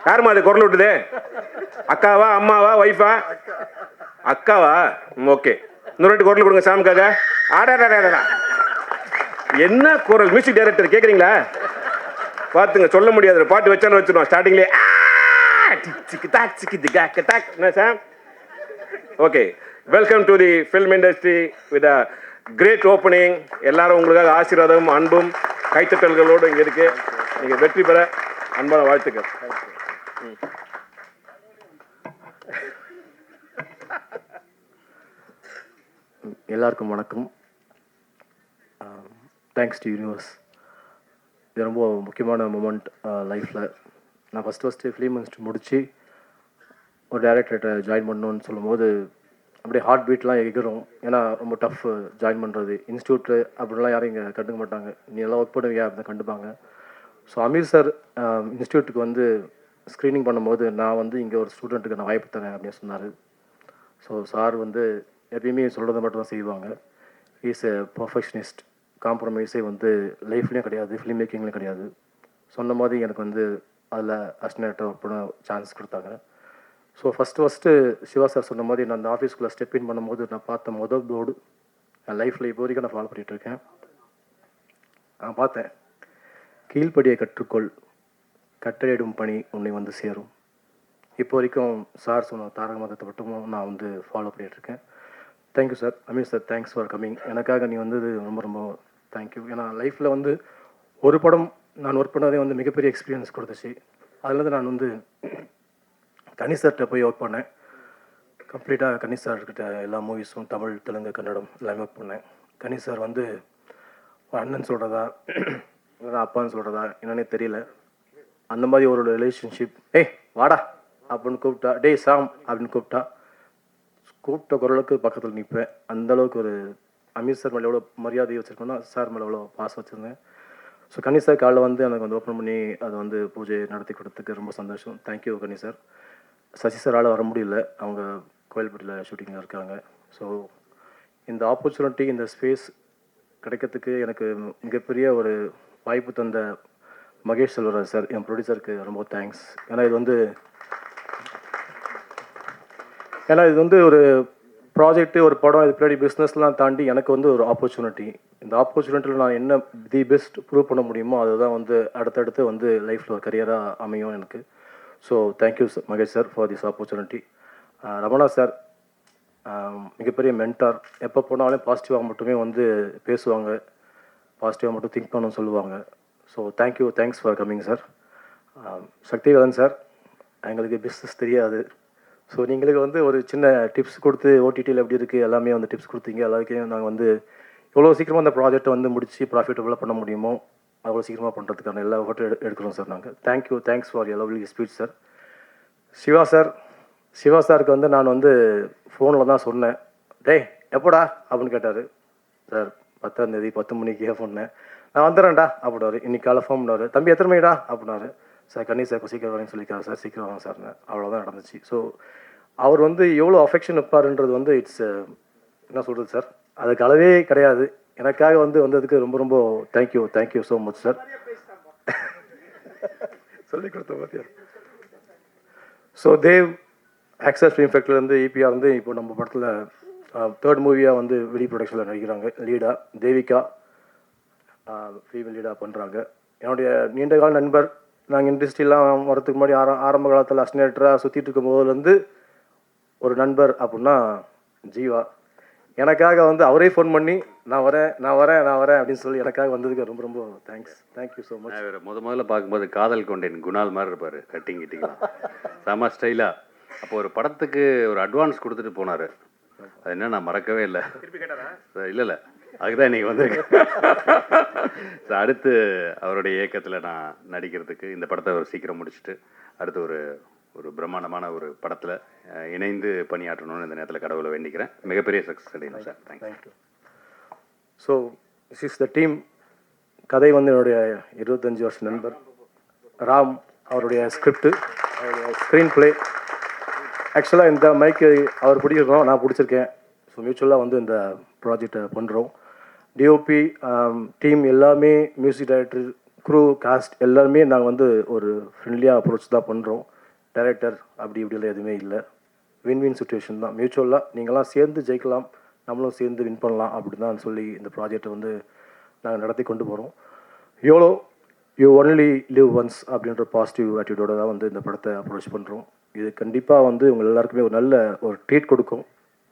யாருமா அது குரல் விட்டுதே? அக்காவா, அம்மாவா, ஒய்ஃபா? அக்காவா? ஓகே, இன்னொரு 2 குரல் கொடுங்க சாமுக்காக. ஆடாடா என்ன குரல்! மியூசிக் டைரக்டர் கேட்குறீங்களா? பார்த்துங்க, சொல்ல முடியாது, பாட்டு வச்சாலும் வச்சிருவோம் ஸ்டார்டிங்லேயே. Sam okay, welcome to the film industry with a great opening. எல்லாரும் உங்களுக்காக ஆசீர்வாதம் அன்பும் கைத்தட்டல்களோடு இங்கே இருக்கு. நீங்கள் வெற்றி பெற அன்பான வாழ்த்துக்கள். எல்லாருக்கும் வணக்கம். Thanks to universe. இது ரொம்ப முக்கியமான மூமெண்ட் லைஃப்பில். நான் ஃபஸ்ட்டு ஃபிலிம் இன்ஸ்டியூட் முடித்து ஒரு டைரக்டர்கிட்ட ஜாயின் பண்ணணுன்னு சொல்லும்போது அப்படியே ஹார்ட் பீட்லாம் எகிரும். ஏன்னா ரொம்ப டஃப் ஜாயின் பண்ணுறது. இன்ஸ்டியூட்டு அப்படிலாம் யாரும் இங்கே கண்டுக்க மாட்டாங்க. நீ எல்லாம் ஒர்க் பண்ணுவியா அப்படின்னு கண்டுப்பாங்க. ஸோ அமீர் சார் இன்ஸ்டியூட்டுக்கு வந்து ஸ்க்ரீனிங் பண்ணும்போது நான் வந்து இங்கே ஒரு ஸ்டூடெண்ட்டுக்கு நான் வாய்ப்பு தரேன் அப்படின்னு சொன்னார். ஸோ சார் வந்து எப்பயுமே சொல்கிறத மட்டும் தான் செய்வாங்க. Is a perfectionist. காம்ப்ரமைஸே வந்து லைஃப்லேயும் கிடையாது, ஃபிலிம் மேக்கிங்லேயும் கிடையாது. சொன்ன மாதிரி எனக்கு வந்து அதில் அசிஸ்டன்ட் ஒர்க் பண்ண சான்ஸ் கொடுத்தாங்க. ஸோ ஃபஸ்ட்டு சிவா சார் சொன்ன மாதிரி நான் அந்த ஆஃபீஸ்க்குள்ளே ஸ்டெப் இன் பண்ணும்போது நான் பார்த்த முதல் போர்டு என் லைஃப்பில் இப்போ வரைக்கும் நான் ஃபாலோ பண்ணிகிட்ருக்கேன். நான் பார்த்தேன், கீழ்ப்படியை கற்றுக்கொள், கட்டளையிடும் பணி உன்னை வந்து சேரும். இப்போ வரைக்கும் சார் சொன்ன தாரக மதத்தை மட்டும் நான் வந்து ஃபாலோ பண்ணிகிட்ருக்கேன். Thank you sir. Ameer sir, thanks for coming. எனக்காக நீ வந்தது ரொம்ப ரொம்ப தேங்க்யூ. ஏன்னா லைஃப்பில் வந்து ஒரு படம் நான் ஒர்க் பண்ணதே வந்து மிகப்பெரிய எக்ஸ்பீரியன்ஸ் கொடுத்துச்சு. அதுலேருந்து நான் வந்து கனி சார்கிட்ட போய் ஒர்க் பண்ணேன். கம்ப்ளீட்டாக கனி சார்கிட்ட எல்லா மூவிஸும் தமிழ், தெலுங்கு, கன்னடம் எல்லாமே ஒர்க் பண்ணேன். கனி சார் வந்து அண்ணன் சொல்கிறதா இல்லைனா அப்பான்னு சொல்கிறதா என்னன்னே தெரியல, அந்த மாதிரி ஒரு ரிலேஷன்ஷிப். ஏய் வாடா அப்படின்னு கூப்பிட்டா, டேய் சாம் அப்படின்னு கூப்பிட்ட குரலுக்கு பக்கத்தில் நிற்பேன். அந்தளவுக்கு ஒரு அமீர் சார் மேலே எவ்வளோ மரியாதை வச்சுருக்கோன்னா சார் மேலே எவ்வளோ பாசம் வச்சுருந்தேன். ஸோ கனி சார் காலைல வந்து எனக்கு வந்து ஓப்பன் பண்ணி அதை வந்து பூஜை நடத்தி கொடுத்ததுக்கு ரொம்ப சந்தோஷம். தேங்க்யூ கனி சார். சசி சாரால் வர முடியல, அவங்க கோயில்பட்டியில் ஷூட்டிங்கில் இருக்காங்க. ஸோ இந்த ஆப்பர்ச்சுனிட்டி, இந்த ஸ்பேஸ் கிடைக்கிறதுக்கு எனக்கு மிகப்பெரிய ஒரு வாய்ப்பு தந்த மகேஷ் செல்வராஜ் சார், என் ப்ரொடியூசருக்கு ரொம்ப தேங்க்ஸ். ஏன்னா இது வந்து ஒரு ப்ராஜெக்ட்டு, ஒரு படம், இது பின்னாடி பிஸ்னஸ்லாம் தாண்டி எனக்கு வந்து ஒரு ஆப்பர்ச்சுனிட்டி. இந்த ஆப்பர்ச்சுனிட்டியில் நான் என்ன தி பெஸ்ட் ப்ரூவ் பண்ண முடியுமோ அதுதான் வந்து அடுத்தடுத்து வந்து லைஃப்பில் ஒரு கரியராக அமையும் எனக்கு. So thank you sir Mahesh sir for this opportunity. Ramana sir மிகப்பெரிய மென்டார். எப்போ போனாலும் பாசிட்டிவாக மட்டுமே வந்து பேசுவாங்க, பாசிட்டிவாக மட்டும் திங்க் பண்ணணும்னு சொல்லுவாங்க. So thanks for coming sir. Sakthivelan sir, எங்களுக்கு பிஸ்னஸ் தெரியாது. ஸோ நீங்களுக்கு வந்து ஒரு சின்ன டிப்ஸ் கொடுத்து ஓடிடியில் எப்படி இருக்குது எல்லாமே வந்து டிப்ஸ் கொடுத்தீங்க. எல்லாருக்கையும் நாங்கள் வந்து எவ்வளோ சீக்கிரமாக அந்த ப்ராஜெக்டை வந்து முடித்து ப்ராஃபிட்டபுளாக பண்ண முடியுமோ அவ்வளோ சீக்கிரமாக பண்ணுறதுக்கான எல்லா எஃபர்ட்டும் எடுக்கிறோம் சார் நாங்கள். Thanks for your lovely speech sir. Siva சாருக்கு வந்து நான் வந்து ஃபோனில் தான் சொன்னேன், டேய் எப்போடா அப்படின்னு கேட்டார். சார் 10ஆம் தேதி 10 மணிக்கே சொன்னேன், நான் வந்துடுறேன்டா அப்படின்னாரு. இன்னைக்கு காலை ஃபோன் பண்ணார், தம்பி எத்தனை மணிடா அப்படின்னாரு. சார் கண்ணி சார் சீக்கிரம் வரேன்னு சொல்லிக்கிறார் சார், சீக்கிரம் வாங்க சார்னு. அவ்வளோதான் நடந்துச்சு. ஸோ அவர் வந்து எவ்வளோ அஃபெக்ஷன் வைப்பாருன்றது வந்து இட்ஸ் என்ன சொல்கிறது சார், அதுக்கு அளவே கிடையாது. எனக்காக வந்ததுக்கு ரொம்ப ரொம்ப தேங்க்யூ ஸோ மச் சார். சொல்லி கொடுத்த பார்த்தியா. ஸோ தேவ் ஆக்சஸ் ஃபிலிம் ஃபேக்ட்ரிலேருந்து இபிஆர் வந்து இப்போ நம்ம படத்தில் 3rd மூவியாக வந்து விடி ப்ரொடக்ஷனில் நடிக்கிறாங்க. லீடாக தேவிகா ஃபீமேல் லீடாக பண்ணுறாங்க. என்னுடைய நீண்டகால நண்பர். நாங்கள் இண்டஸ்ட்ரிலாம் வரதுக்கு முன்னாடி ஆரம்ப காலத்தில் அசினேட்டராக சுற்றிட்டு இருக்கும் போதுலேருந்து ஒரு நண்பர் அப்படின்னா ஜீவா. எனக்காக வந்து அவரே ஃபோன் பண்ணி நான் வரேன் அப்படின்னு சொல்லி எனக்காக வந்ததுக்கு ரொம்ப ரொம்ப தேங்க்யூ ஸோ மச். முதல்ல பார்க்கும்போது காதல் கொண்டேன் குணால் மாதிரி இருப்பார், கட்டிங்கிட்டிங்களா செம ஸ்டைலாக. அப்போ ஒரு படத்துக்கு ஒரு அட்வான்ஸ் கொடுத்துட்டு போனார். அது என்ன நான் மறக்கவே இல்லை. இல்லை அதுக்குதான் இன்றைக்கி வந்திருக்கேன். அடுத்து அவருடைய இயக்கத்தில் நான் நடிக்கிறதுக்கு இந்த படத்தை அவர் சீக்கிரம் முடிச்சுட்டு அடுத்து ஒரு பிரம்மாண்டமான ஒரு படத்தில் இணைந்து பணியாற்றணும்னு இந்த நேரத்தில் கடவுளை வேண்டிக்கிறேன். மிகப்பெரிய சக்ஸஸ் அடையணும் sir. Thank you. So this is the team. கதை வந்து என்னுடைய 25 வருஷ நண்பர் ராம், அவருடைய ஸ்கிரிப்டு, அவருடைய ஸ்க்ரீன் பிளே. ஆக்சுவலாக இந்த மைக்கு அவர் பிடிச்சிருக்கோம், நான் பிடிச்சிருக்கேன். ஸோ மியூச்சுவலாக வந்து இந்த ப்ராஜெக்டை பண்ணுறோம். டிஓபி டீம் எல்லாமே, மியூசிக் டைரக்டர், க்ரூ, காஸ்ட் எல்லாருமே நாங்கள் வந்து ஒரு ஃப்ரெண்ட்லியாக அப்ரோச் தான் பண்ணுறோம். டைரக்டர் இப்படிலாம் எதுவுமே இல்லை. வின் சுச்சுவேஷன் தான். மியூச்சுவலாக நீங்களாம் சேர்ந்து ஜெயிக்கலாம், நம்மளும் சேர்ந்து வின் பண்ணலாம் அப்படி தான் சொல்லி இந்த ப்ராஜெக்டை வந்து நாங்கள் நடத்தி கொண்டு போகிறோம். YOLO you only live once அப்படின்ற பாசிட்டிவ் ஆட்டிடியூடோட தான் வந்து இந்த படத்தை அப்ரோச் பண்ணுறோம். இது கண்டிப்பாக வந்து உங்கள் எல்லாருக்குமே ஒரு நல்ல ஒரு ட்ரீட் கொடுக்கும்,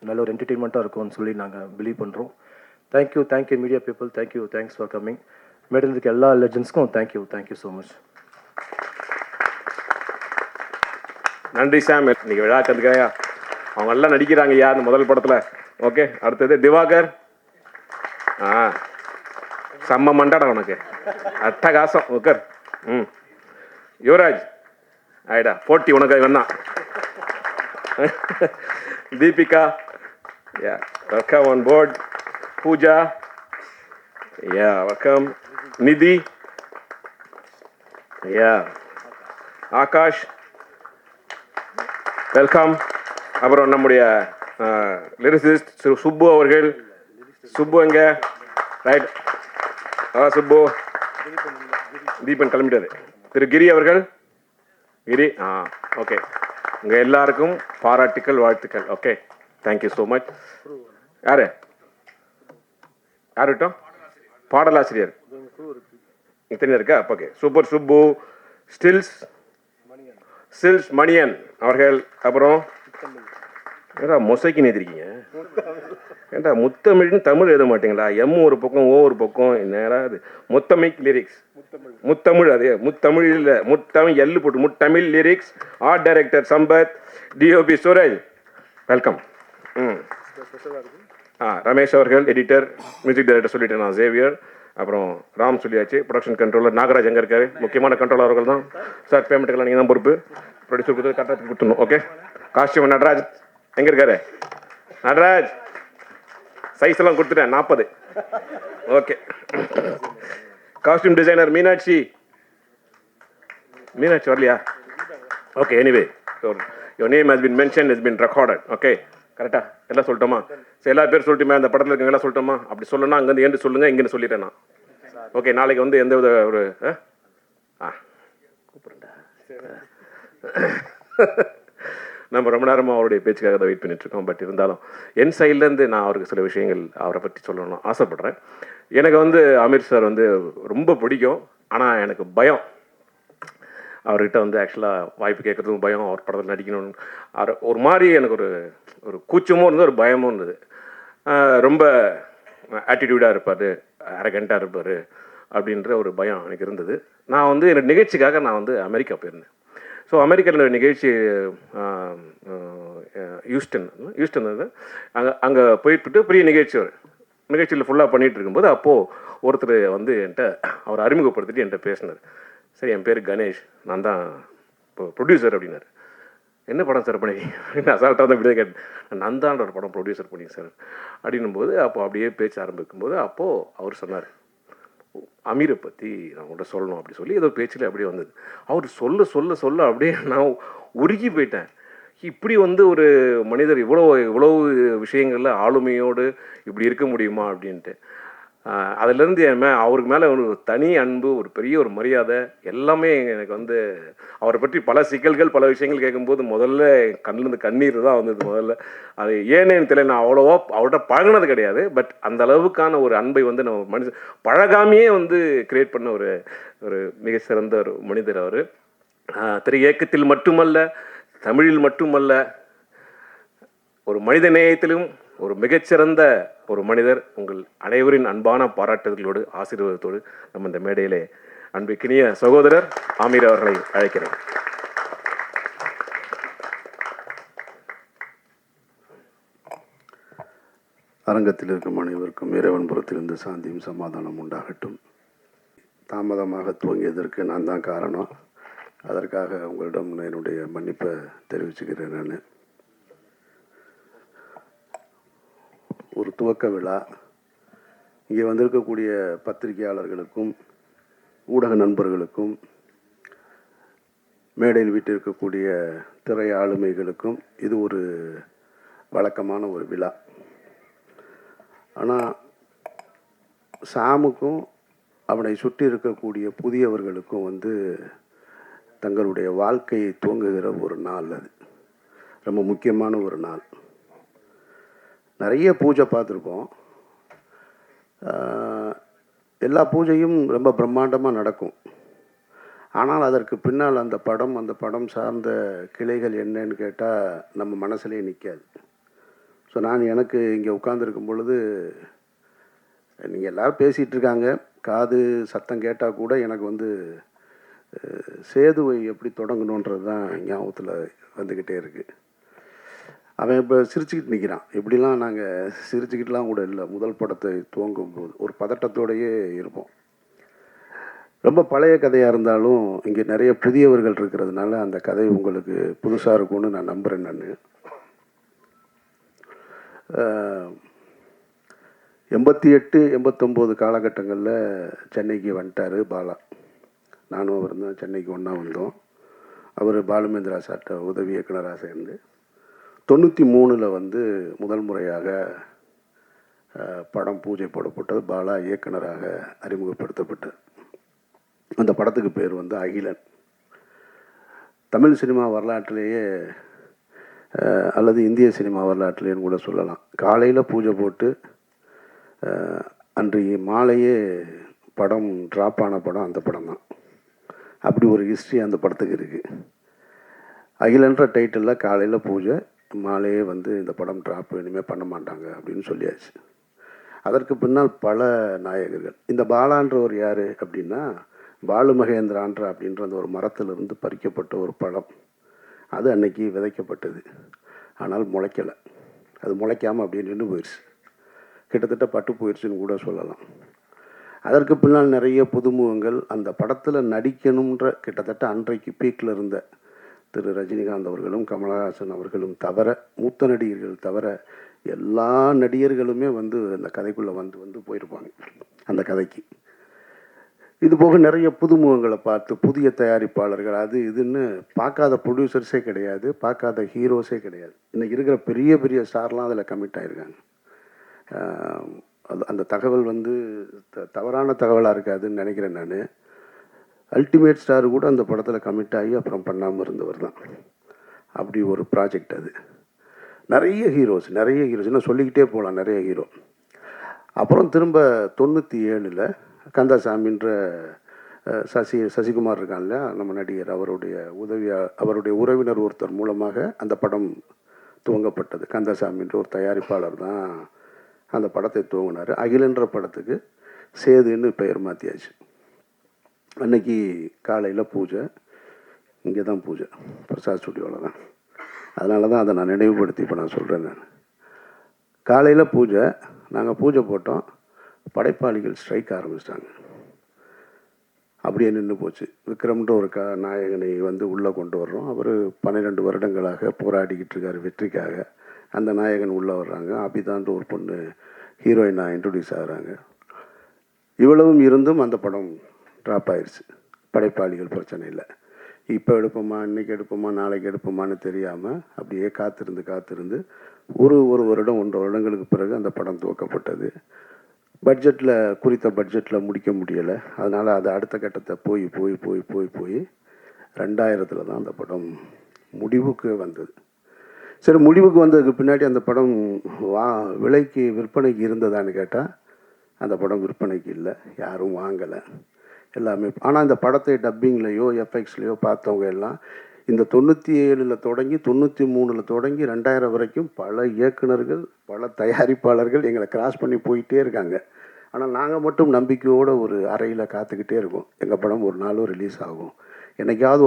நல்ல ஒரு என்டர்டெயின்மெண்ட்டாக இருக்கும்னு சொல்லி நாங்கள் பிலீவ் பண்ணுறோம். Thank you media people, thanks for coming. Madam இருக்க எல்லா லெஜண்ட்ஸ்க்கும் தேங்க்யூ ஸோ மச். நன்றி சாம். இன்னைக்கு விழா கந்துக்கையா அவங்க எல்லாம் நடிக்கிறாங்க இந்த முதல் படத்தில். ஓகே, அடுத்தது திவாகர். செம்ம மண்டாடா உனக்கு, அட்டகாசம். உக்கர். யுவராஜ் ஆயிடா போட்டி உனக்கு வேணா. Deepika, welcome on board. Pooja, welcome. Nidhi, Akash, welcome. அப்புறம் நம்முடைய லிரிசிஸ்ட் சுப்பு அவர்கள். சுப்பு எங்க? ரைட், சுப்பு. தீபன் கிளம்பிட்டாரு. திரு கிரி அவர்கள். கிரி, ஓகே. உங்கள் எல்லாருக்கும் பாராட்டுக்கள், வாழ்த்துக்கள். Okay, thank you so much. யார் விட்டோம்? பாடலாசிரியர் இத்தனை இருக்கா? Okay, super. Subbu, stills Maniyan அவர்கள். அப்புறம் ஏடா மொசைக்கு நேத்திருக்கீங்க ஏண்டா, முத்தமிழ்னு தமிழ் எழுத மாட்டீங்களா? எம் ஒரு பக்கம், ஓ ஒரு பக்கம், என்னடா அது? முத்தமிழ் லிரிக்ஸ், முத்தமிழ். அது முத்தமிழ் இல்லை, முத்தமிழ் எல்லு போட்டு Muthamizh lyrics. Art director Sampath, DOP Suraj, welcome. Ramesh அவர்கள் எடிட்டர், மியூசிக் டைரக்டர் சொல்லிட்டேன் நான், சேவியர். அப்புறம் ராம் சொல்லியாச்சு. ப்ரொடக்ஷன் கண்ட்ரோலர் நாகராஜ் எங்கே இருக்காரு? முக்கியமான கண்ட்ரோலர் அவர்கள் தான் சார். பேமெண்ட்டுக்கெல்லாம் நீங்கள் தான் பொறுப்பு. ப்ரொடியூசர் கொடுத்து கரெக்டாக கொடுத்துடணும். ஓகே. காஸ்டியூம் நடராஜ் எங்கே இருக்காரு? நடராஜ் சைஸ் எல்லாம் கொடுத்துட்டேன், 40. ஓகே. காஸ்டியூம் டிசைனர் மீனாட்சி வரலையா? Okay, anyway your name has been mention has been recorded. Okay, கரெக்டாக எல்லாம் சொல்லிட்டோமா? சரி, எல்லா பேர் சொல்லிட்டுமே அந்த படத்தில் இருக்கவங்க எல்லாம் சொல்லிட்டோமா? அப்படி சொல்லணும்னா அங்கேருந்து ஏன்னு சொல்லுங்கள், இங்கேருந்து சொல்லிட்டேன் நான். ஓகே, நாளைக்கு வந்து எந்த வித ஒரு கூப்பிடுறேன்டா. நம்ம ரொம்ப நேரமாக அவருடைய பேச்சுக்காக தான் வெயிட் பண்ணிட்டுருக்கோம். பட் இருந்தாலும் என் சைட்லேருந்து நான் அவருக்கு சில விஷயங்கள் அவரை பற்றி சொல்லணும்னு ஆசைப்பட்றேன். எனக்கு வந்து அமீர் சார் வந்து ரொம்ப பிடிக்கும். ஆனால் எனக்கு பயம் அவர்கிட்ட வந்து ஆக்சுவலாக வாய்ப்பு கேட்குறதுக்கும் பயம், அவர் படத்தில் நடிக்கணும்னு ஒரு மாதிரி எனக்கு ஒரு கூச்சமும் இருந்தது, ஒரு பயமும் இருந்தது. ரொம்ப ஆட்டிடியூடாக இருப்பார், அரகண்ட்டாக இருப்பார் அப்படின்ற ஒரு பயம் எனக்கு இருந்தது. நான் வந்து என்னோடய நிகழ்ச்சிக்காக நான் வந்து அமெரிக்கா போயிருந்தேன். ஸோ அமெரிக்காவில் நிகழ்ச்சி ஹியூஸ்டன் அங்கே போயிட்டு பெரிய நிகழ்ச்சியில் ஃபுல்லாக பண்ணிகிட்டு இருக்கும்போது அப்போது ஒருத்தர் வந்து என்கிட்ட அவர் அறிமுகப்படுத்திட்டு என்கிட்ட பேசினார். சரி, என் பேர் கணேஷ், நான் தான் இப்போ ப்ரொடியூசர் அப்படின்னாரு. என்ன படம் சார் பண்ணி அப்படின்னு அசால்ட்டாக தான் இப்படியே கேட்டேன். நான் தான் ஒரு படம் ப்ரொடியூசர் பண்ணி சார் அப்படின்னும் போது அப்போது அப்படியே பேச்ச ஆரம்பிக்கும்போது அப்போது அவர் சொன்னார், அமீரை பற்றி நான் உங்கள்கிட்ட சொல்லணும் அப்படி சொல்லி ஏதோ பேச்சில் அப்படியே வந்தது. அவர் சொல்ல சொல்ல சொல்ல அப்படியே நான் உருகி போயிட்டேன். இப்படி வந்து ஒரு மனிதர் இவ்வளவு விஷயங்களில் ஆளுமையோடு இப்படி இருக்க முடியுமா அப்படின்ட்டு. அதுலேருந்து அவருக்கு மேலே ஒரு தனி அன்பு, ஒரு பெரிய ஒரு மரியாதை எல்லாமே எனக்கு வந்து அவரை பற்றி பல சிக்கல்கள் பல விஷயங்கள் கேட்கும்போது முதல்ல கண்ணிலேருந்து கண்ணீர் தான் வந்தது முதல்ல. அது ஏன்னு தெரியல, நான் அவ்வளோவா அவர்கிட்ட பழகினது கிடையாது. பட் அந்த அளவுக்கான ஒரு அன்பை வந்து நம்ம மனுஷன் பழகாமையே வந்து கிரியேட் பண்ண ஒரு மிக சிறந்த ஒரு மனிதர் அவர். திரை இயக்கத்தில் மட்டுமல்ல, தமிழில் மட்டுமல்ல, ஒரு மனித நேயத்திலும் ஒரு மிகச்சிறந்த ஒரு மனிதர். உங்கள் அனைவரின் அன்பான பாராட்டுதலோடு ஆசீர்வாதத்தோடு நம்ம இந்த மேடையிலே அன்பிற்கினிய சகோதரர் ஆமீர் அவர்களை அழைக்கிறேன். அரங்கத்தில் இருக்கும் அனைவருக்கும் இறைவன் புறத்திலிருந்து சாந்தியும் சமாதானம் உண்டாகட்டும். தாமதமாக துவங்கியதற்கு நான் தான் காரணம். அதற்காக உங்களிடம் என்னுடைய மன்னிப்பை தெரிவிச்சுக்கிறேன். நான் ஒரு துவக்க விழா இங்கே வந்திருக்கக்கூடிய பத்திரிகையாளர்களுக்கும் ஊடக நண்பர்களுக்கும் மேடையில் வீட்டிருக்கக்கூடிய திரை ஆளுமைகளுக்கும் இது ஒரு வழக்கமான ஒரு விழா. ஆனால் சாமுக்கும் அவனை சுற்றி இருக்கக்கூடிய புதியவர்களுக்கும் வந்து தங்களுடைய வாழ்க்கையை துவங்குகிற ஒரு நாள். அது ரொம்ப முக்கியமான ஒரு நாள். நிறைய பூஜை பார்த்துருக்கோம். எல்லா பூஜையும் ரொம்ப பிரம்மாண்டமாக நடக்கும். ஆனால் அதற்கு பின்னால் அந்த படம் சார்ந்த கிளைகள் என்னன்னு கேட்டால் நம்ம மனசுலேயே நிற்காது. ஸோ நான் எனக்கு இங்கே உட்காந்துருக்கும் பொழுது நீங்கள் எல்லோரும் பேசிகிட்டு இருக்காங்க, காது சத்தம் கேட்டால் கூட எனக்கு வந்து சேதுவை எப்படி தொடங்கணுன்றது தான் ஞாபகத்தில் வந்துக்கிட்டே இருக்குது. அவன் இப்போ சிரிச்சுக்கிட்டு நிற்கிறான். இப்படிலாம் நாங்கள் சிரிச்சுக்கிட்டுலாம் கூட இல்லை. முதல் படத்தை துவங்கும் போது ஒரு பதட்டத்தோடையே இருப்போம். ரொம்ப பழைய கதையாக இருந்தாலும் இங்கே நிறைய புதியவர்கள் இருக்கிறதுனால அந்த கதை உங்களுக்கு புதுசாக இருக்கும்னு நான் நம்புகிறேன். நான் 88, 89 காலகட்டங்களில் சென்னைக்கு வந்துட்டார் பாலா. நானும் அவர் தான் சென்னைக்கு ஒன்றா வந்தோம். அவர் பாலுமேந்திரா சார்ட்ட உதவி இயக்குனராக சேர்ந்து 93 வந்து முதல் முறையாக படம் பூஜை போடப்பட்டது. பாலா இயக்குனராக அறிமுகப்படுத்தப்பட்டார். அந்த படத்துக்கு பேர் வந்து அகிலன். தமிழ் சினிமா வரலாற்றிலேயே அல்லது இந்திய சினிமா வரலாற்றிலேன்னு கூட சொல்லலாம். காலையில் பூஜை போட்டு அன்றைய மாலையே படம் ட்ராப் ஆன படம் அந்த படம் தான். அப்படி ஒரு ஹிஸ்ட்ரி அந்த படத்துக்கு இருக்குது. அகிலன்ற டைட்டிலில் காலையில் பூஜை, மாலையே வந்து இந்த படம் ட்ராப் இனிமேல் பண்ண மாட்டாங்க அப்படின்னு சொல்லியாச்சு. அதற்கு பின்னால் பல நாயகர்கள். இந்த பாலான்றவர் யார் அப்படின்னா, பாலு மகேந்திரான்ற அப்படின்ற அந்த ஒரு மரத்திலிருந்து பறிக்கப்பட்ட ஒரு பழம். அது அன்னைக்கு விதைக்கப்பட்டது. ஆனால் முளைக்கலை. அது முளைக்காமல் அப்படியே நின்று போயிடுச்சு. கிட்டத்தட்ட பட்டு போயிடுச்சுன்னு கூட சொல்லலாம். அதற்கு பின்னால் நிறைய புதுமுகங்கள் அந்த படத்தில் நடிக்கணுன்ற கிட்டத்தட்ட அன்றைக்கு பீக்கில் இருந்த திரு ரஜினிகாந்த் அவர்களும் கமலஹாசன் அவர்களும் தவிர, மூத்த நடிகர்கள் தவிர எல்லா நடிகர்களுமே வந்து அந்த கதைக்குள்ளே வந்து போயிருப்பாங்க அந்த கதைக்கு. இது போக நிறைய புதுமுகங்களை பார்த்து புதிய தயாரிப்பாளர்கள் அது இதுன்னு பார்க்காத ப்ரொடியூசர்ஸே கிடையாது, பார்க்காத ஹீரோஸே கிடையாது. இன்றைக்கி இருக்கிற பெரிய பெரிய ஸ்டார்லாம் அதில் கமிட் ஆகிருக்காங்க. அது அந்த தகவல் வந்து தவறான தகவலாக இருக்காதுன்னு நினைக்கிறேன் நான். அல்டிமேட் ஸ்டார் கூட அந்த படத்தில் கமிட் ஆகி அப்புறம் பண்ணாமல் இருந்தவர் தான். அப்படி ஒரு ப்ராஜெக்ட் அது. நிறைய ஹீரோஸ் இன்னும் சொல்லிக்கிட்டே போகலாம், நிறைய ஹீரோ. அப்புறம் திரும்ப 97 கந்தசாமின்ற சசிகுமார் இருக்கான் இல்லையா, நம்ம நடிகர், அவருடைய உறவினர் ஒருத்தர் மூலமாக அந்த படம் துவங்கப்பட்டது. கந்தசாமின்ற ஒரு தயாரிப்பாளர் தான் அந்த படத்தை துவங்கினார். அகிலன்ற படத்துக்கு சேதுன்னு பெயர் மாற்றியாச்சு. அன்னைக்கு காலையில் பூஜை, இங்கே தான் பூஜை, பிரசாத் ஸ்டுடியோவில் தான். அதனால தான் அதை நான் நினைவுபடுத்தி இப்போ நான் சொல்கிறேன். நான் காலையில் பூஜை, நாங்கள் பூஜை போட்டோம், படைப்பாளிகள் ஸ்ட்ரைக் ஆரம்பிச்சிட்டாங்க. அப்படியே நின்று போச்சு. விக்ரம்ன்ற ஒரு நாயகனை வந்து உள்ளே கொண்டு வர்றோம். அவர் 12 வருடங்களாக போராடிக்கிட்டு இருக்கார் வெற்றிக்காக. அந்த நாயகன் உள்ளே வர்றாங்க. அபிதான்ற ஒரு பொண்ணு ஹீரோயினாக இன்ட்ரடியூஸ் ஆகிறாங்க. இவ்வளவும் இருந்தும் அந்த படம் ட்ராப் ஆயிடுச்சு. படைப்பாளிகள் பிரச்சனை இல்லை. இப்போ எடுப்போமா, இன்றைக்கி எடுப்போமா, நாளைக்கு எடுப்போமான்னு தெரியாமல் அப்படியே காத்திருந்து ஒரு வருடம் 1.5 வருடங்களுக்கு பிறகு அந்த படம் துவக்கப்பட்டது. குறித்த பட்ஜெட்டில் முடிக்க முடியலை. அதனால் அது அடுத்த கட்டத்தை போய் 2000 தான் அந்த படம் முடிவுக்கு வந்தது. சரி, முடிவுக்கு வந்ததுக்கு பின்னாடி அந்த படம் விலைக்கு விற்பனைக்கு இருந்ததான்னு கேட்டால் அந்த படம் விற்பனைக்கு இல்லை, யாரும் வாங்கலை எல்லாமே. ஆனால் இந்த படத்தை டப்பிங்லேயோ எஃப்எக்ஸ்லேயோ பார்த்தவங்க எல்லாம் இந்த 97 தொடங்கி 93 தொடங்கி 2000 வரைக்கும் பல இயக்குனர்கள், பல தயாரிப்பாளர்கள் எங்களை கிராஸ் பண்ணி போயிட்டே இருக்காங்க. ஆனால் நாங்கள் மட்டும் நம்பிக்கையோடு ஒரு அறையில் காத்துக்கிட்டே இருக்கோம். எங்கள் படம் ஒரு நாளும் ரிலீஸ் ஆகும், என்னைக்காவது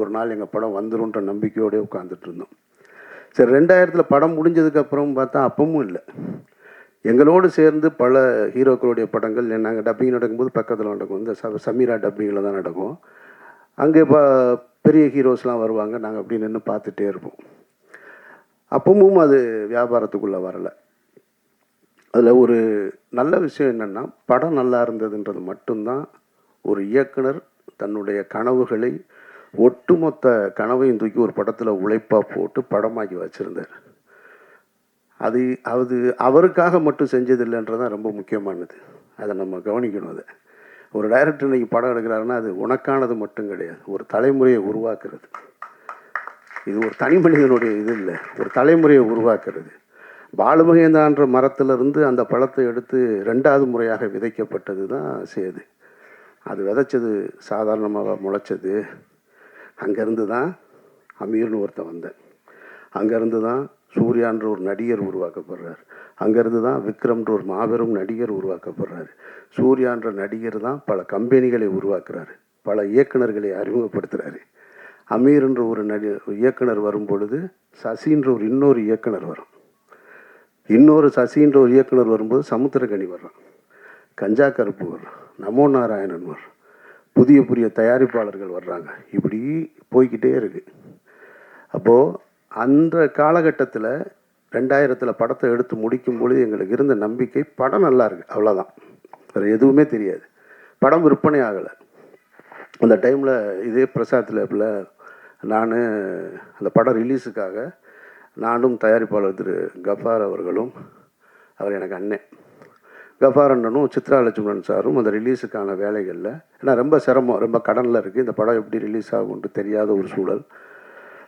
ஒரு நாள் எங்கள் படம் வந்துடும்ன்ற நம்பிக்கையோடே உட்காந்துட்டு இருந்தோம். சரி, 2000 படம் முடிஞ்சதுக்கப்புறம் பார்த்தா அப்பவும் இல்லை. எங்களோடு சேர்ந்து பல ஹீரோக்களுடைய படங்கள் நாங்கள் டப்பிங் நடக்கும்போது பக்கத்தில் நடக்கும். இந்த சமீரா டப்பிங்கில் தான் நடக்கும். அங்கே பெரிய ஹீரோஸ்லாம் வருவாங்க, நாங்கள் அப்படி நின்று பார்த்துட்டே இருப்போம். அப்பவும் அது வியாபாரத்துக்குள்ளே வரலை. அதில் ஒரு நல்ல விஷயம் என்னென்னா, படம் நல்லா இருந்ததுன்றது மட்டும்தான் ஒரு இயக்குனர் தன்னுடைய கனவுகளை, ஒட்டுமொத்த கனவையும் தூக்கி ஒரு படத்தில் உழைப்பாக போட்டு படமாக்கி வச்சுருந்தார். அது அவருக்காக மட்டும் செஞ்சதில்லைன்றதான் ரொம்ப முக்கியமானது. அதை நம்ம கவனிக்கணும். அதை ஒரு டைரக்டர் இன்றைக்கி படம் எடுக்கிறாருன்னா அது உனக்கானது மட்டும் கிடையாது, ஒரு தலைமுறையை உருவாக்குறது. இது ஒரு தனி மனிதனுடைய இது இல்லை, ஒரு தலைமுறையை உருவாக்குறது. பாலுமகேந்திரான்ற மரத்திலிருந்து அந்த பழத்தை எடுத்து 2வது முறையாக விதைக்கப்பட்டது தான் சேது. அது விதைச்சது சாதாரணமாக முளைச்சது. அங்கேருந்து தான் அமீர்னு ஒருத்தன் வந்தேன். அங்கேருந்து தான் சூர்யான்ற ஒரு நடிகர் உருவாக்கப்படுறார். அங்கேருந்து தான் விக்ரம்ன்ற ஒரு மாபெரும் நடிகர் உருவாக்கப்படுறாரு. சூர்யான்ற நடிகர் தான் பல கம்பெனிகளை உருவாக்குறாரு, பல இயக்குனர்களை அறிமுகப்படுத்துகிறாரு. அமீர்ன்ற ஒரு இயக்குனர் வரும் பொழுது சசின்ற ஒரு இன்னொரு இயக்குனர் வரும். சசின்ற ஒரு இயக்குனர் வரும்போது சமுத்திரகனி வர்றான், கஞ்சா கருப்பு வர்றான், நமோ நாராயணன் வர்றான், புதிய தயாரிப்பாளர்கள் வர்றாங்க. இப்படி போய்கிட்டே இருக்கு. அப்போது அந்த காலகட்டத்தில் 2000 படத்தை எடுத்து முடிக்கும் பொழுது எங்களுக்கு இருந்த நம்பிக்கை, படம் நல்லா இருக்குது, அவ்வளோதான், வேறு எதுவுமே தெரியாது. படம் விற்பனை ஆகலை. அந்த டைமில் இதே பிரசாத் லேபில் நான் அந்த படம் ரிலீஸுக்காக நானும் தயாரிப்பாளர் திரு கஃபார் அவர்களும், அவர் எனக்கு அண்ணன், கஃபார் அண்ணனும் சித்ரா லட்சுமணன் சாரும் அந்த ரிலீஸுக்கான வேலைகளில், ஏன்னா ரொம்ப சிரமம், ரொம்ப கடனில் இருக்குது, இந்த படம் எப்படி ரிலீஸ் ஆகும்னு தெரியாத ஒரு சூழல்.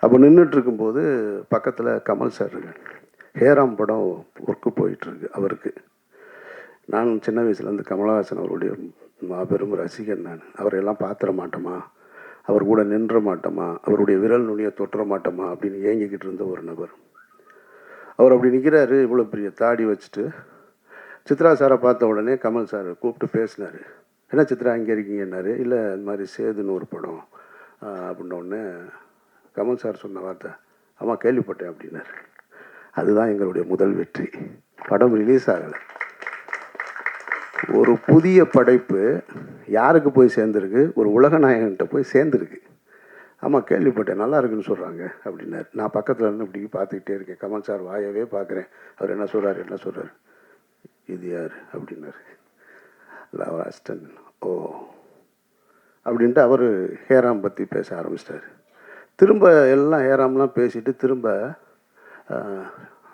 அப்போ நின்றுட்டுருக்கும்போது பக்கத்தில் கமல் சார் இருக்கார். ஹேராம் படம் ஒர்க்கு போயிட்டுருக்கு அவருக்கு. நான் சின்ன வயசுலேருந்து கமலஹாசன் அவருடைய மாபெரும் ரசிகன். நான் அவரையெல்லாம் பார்த்துட மாட்டோமா, அவர் கூட நின்ற மாட்டோமா, அவருடைய விரல் நுனியை தொட்டுற மாட்டோமா அப்படின்னு ஏங்கிக்கிட்டு இருந்த ஒரு நபர். அவர் அப்படி நிற்கிறாரு, இவ்வளோ பெரிய தாடி வச்சுட்டு. சித்ரா சாரை பார்த்த உடனே கமல் சார் கூப்பிட்டு பேசினார். என்ன சித்ரா இங்கே இருக்கீங்கன்னாரு. இல்லை, இந்த மாதிரி சேதுன்னு ஒரு படம் அப்படின்னோடனே கமல் சார் சொன்ன வார்த்தை, ஆமாம் கேள்விப்பட்டேன் அப்படின்னாரு. அதுதான் எங்களுடைய முதல் வெற்றி. படம் ரிலீஸ் ஆகலை. ஒரு புதிய படைப்பு யாருக்கு போய் சேர்ந்துருக்கு, ஒரு உலக நாயகன்கிட்ட போய் சேர்ந்துருக்கு. ஆமாம் கேள்விப்பட்டேன், நல்லா இருக்குன்னு சொல்கிறாங்க அப்படின்னாரு. நான் பக்கத்தில் இருந்து இப்படி பார்த்துக்கிட்டே இருக்கேன். கமல் சார் வாயவே பார்க்குறேன். அவர் என்ன சொல்கிறாரு, இது யார் அப்படின்னாரு. இல்லை, அவர் அசிஸ்டன்ட். ஓ, அப்படின்ட்டு அவர் ஹேராம் பற்றி பேச ஆரம்பிச்சிட்டார். திரும்ப எல்லாம் ஹேராம்லாம் பேசிட்டு திரும்ப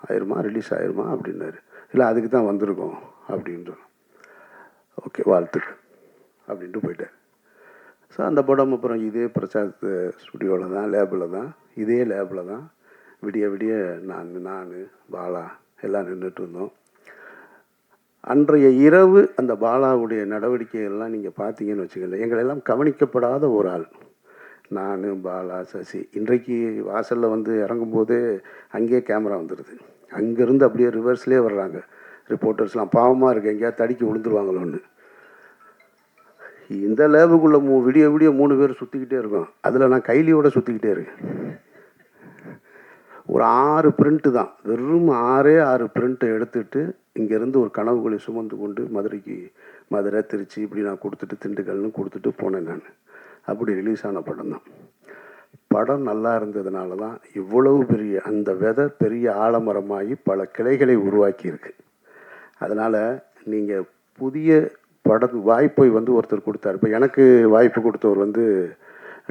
ஆயிருமா, ரிலீஸ் ஆயிருமா அப்படின்னாரு. இல்லை அதுக்கு தான் வந்திருக்கோம் அப்படின்னு சொன்னோம். ஓகே வாழ்த்துக்கள் அப்படின்ட்டு போயிட்டார். ஸோ அந்த படம் அப்புறம் இதே பிரசாத் ஸ்டுடியோவில் தான், லேபில் தான், இதே லேபில் தான் விடிய விடிய நான் பாலா எல்லாம் நின்றுட்டு இருந்தோம். அன்றைய இரவு அந்த பாலாவுடைய நடவடிக்கைகள்லாம் நீங்கள் பார்த்தீங்கன்னு வச்சுக்கல, எங்களெல்லாம் கவனிக்கப்படாத ஒரு ஆள் நான், பாலா, சசி. இன்றைக்கு வாசலில் வந்து இறங்கும்போது அங்கேயே கேமரா வந்துடுது. அங்கேருந்து அப்படியே ரிவர்ஸ்லேயே வர்றாங்க ரிப்போர்ட்டர்ஸ்லாம். பாவமாக இருக்குது, எங்கேயாவது தடுக்கி விழுந்துருவாங்களோன்னு. இந்த லேபுக்குள்ளே விடிய விடிய 3 பேர் சுற்றிக்கிட்டே இருக்கோம். அதில் நான் கைலியோட சுற்றிக்கிட்டே இருக்கேன். ஒரு 6 பிரிண்ட்டு தான், வெறும் 6 பிரிண்ட்டை எடுத்துகிட்டு இங்கேருந்து ஒரு கனவுகளை சுமந்து கொண்டு மதுரை, திருச்சி இப்படி நான் கொடுத்துட்டு திண்டுக்கல்னு கொடுத்துட்டு போனேன் நான். அப்படி ரிலீஸ் ஆன படம் தான். படம் நல்லா இருந்ததுனால தான் இவ்வளவு பெரிய அந்த விதை பெரிய ஆலமரமாகி பல கிளைகளை உருவாக்கியிருக்கு. அதனால் நீங்கள் புதிய வாய்ப்பை வந்து ஒருத்தர் கொடுத்தார். இப்போ எனக்கு வாய்ப்பு கொடுத்தவர் வந்து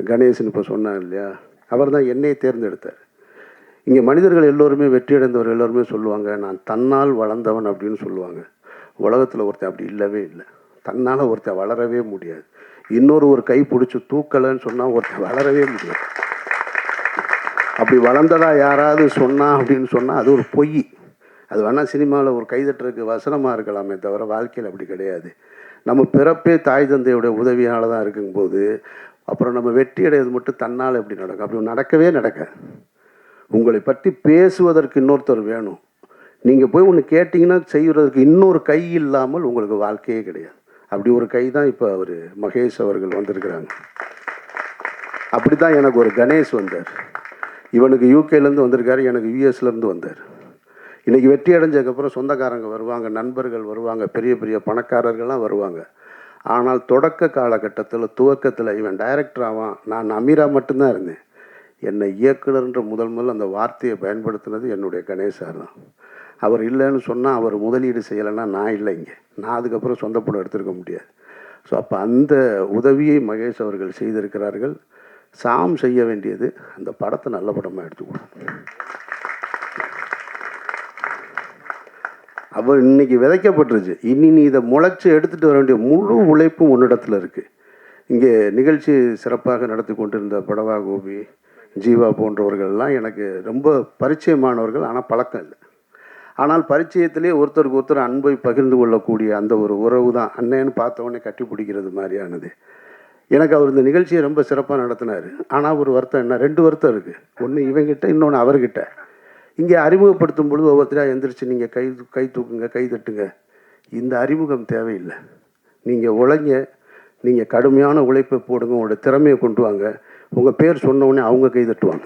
கணேசன் இப்போ சொன்னார் இல்லையா, அவர் தான் என்னையை தேர்ந்தெடுத்தார். இங்கே மனிதர்கள் எல்லோருமே வெற்றியடைந்தவர் எல்லோருமே சொல்லுவாங்க நான் தன்னால் வளர்ந்தவன் அப்படின்னு சொல்லுவாங்க. உலகத்தில் ஒருத்தன் அப்படி இல்லவே இல்லை. தன்னால் ஒருத்தன் வளரவே முடியாது. ஒரு கை பிடிச்சி தூக்கலைன்னு சொன்னால் ஒருத்தன் வளரவே முடியாது. அப்படி வளர்ந்ததா யாராவது சொன்னா அப்படின்னு சொன்னால் அது ஒரு பொய். அது வேணால் சினிமாவில் ஒரு கைதட்டுறதுக்கு வசனமாக இருக்கலாமே தவிர வாழ்க்கையில் அப்படி கிடையாது. நம்ம பிறப்பே தாய் தந்தையோட உதவியால் தான் இருக்கும்போது அப்புறம் நம்ம வெற்றி அடைவது மட்டும் தன்னால் எப்படி நடக்கும்? அப்படி நடக்கவே நடக்க. உங்களை பற்றி பேசுவதற்கு இன்னொருத்தர் வேணும். நீங்கள் போய் ஒன்று கேட்டிங்கன்னா செய்கிறதுக்கு இன்னொரு கை இல்லாமல் உங்களுக்கு வாழ்க்கையே கிடையாது. அப்படி ஒரு கை தான் இப்போ அவர் மகேஷ் அவர்கள் வந்திருக்கிறாங்க. அப்படி தான் எனக்கு ஒரு கணேஷ் வந்தார். இவனுக்கு யூகேலேருந்து வந்திருக்காரு, எனக்கு யூஎஸ்லேருந்து வந்தார். இன்றைக்கி வெற்றி அடைஞ்சதுக்கப்புறம் சொந்தக்காரங்க வருவாங்க, நண்பர்கள் வருவாங்க, பெரிய பெரிய பணக்காரர்கள்லாம் வருவாங்க. ஆனால் தொடக்க காலகட்டத்தில் துவக்கத்தில் இவன் டைரக்டர் ஆவான், நான் அமீரா மட்டும்தான் இருந்தேன். என்னை இயக்குனர்ன்ற முதல் அந்த வார்த்தையை பயன்படுத்தினது என்னுடைய கணேசார் தான். அவர் இல்லைன்னு சொன்னால், அவர் முதலீடு செய்யலைன்னா நான் இல்லை இங்கே. நான் அதுக்கப்புறம் சொந்த படம் எடுத்துருக்க முடியாது. ஸோ அப்போ அந்த உதவியை மகேஷ் அவர்கள் செய்திருக்கிறார்கள். சாம் செய்ய வேண்டியது அந்த படத்தை நல்ல படமாக எடுத்துக்கணும். அவர் இன்னைக்கு விதைக்கப்பட்டுருச்சு. இனி நீ இதை முளைச்சி எடுத்துகிட்டு வர வேண்டிய முழு உழைப்பும் உன்னிடத்தில் இருக்குது. இங்கே நிகழ்ச்சி சிறப்பாக நடத்தி கொண்டிருந்த படவா கோபி, ஜீவா போன்றவர்கள்லாம் எனக்கு ரொம்ப பரிச்சயமானவர்கள், ஆனால் பழக்கம் இல்லை. ஆனால் பரிச்சயத்திலே ஒருத்தருக்கு ஒருத்தர் அன்பை பகிர்ந்து கொள்ளக்கூடிய அந்த ஒரு உறவு தான் அண்ணன்னு பார்த்தவொடனே கட்டி பிடிக்கிறது மாதிரியானது. எனக்கு அவர் இந்த நிகழ்ச்சியை ரொம்ப சிறப்பாக நடத்தினார். ஆனால் ஒரு வருத்தம் என்ன, 2 வருத்தம் இருக்குது. ஒன்று இவங்கிட்ட, இன்னொன்று அவர்கிட்ட. இங்கே அறிமுகப்படுத்தும் பொழுது ஒவ்வொருத்தராக எந்திரிச்சு நீங்கள் கை தூக்குங்க, கை தட்டுங்க. இந்த அறிமுகம் தேவையில்லை. நீங்கள் உழைங்க, நீங்கள் கடுமையான உழைப்பை போடுங்க, உங்களோட திறமையை கொண்டு வாங்க. உங்கள் பேர் சொன்னோடனே அவங்க கை தட்டுவாங்க,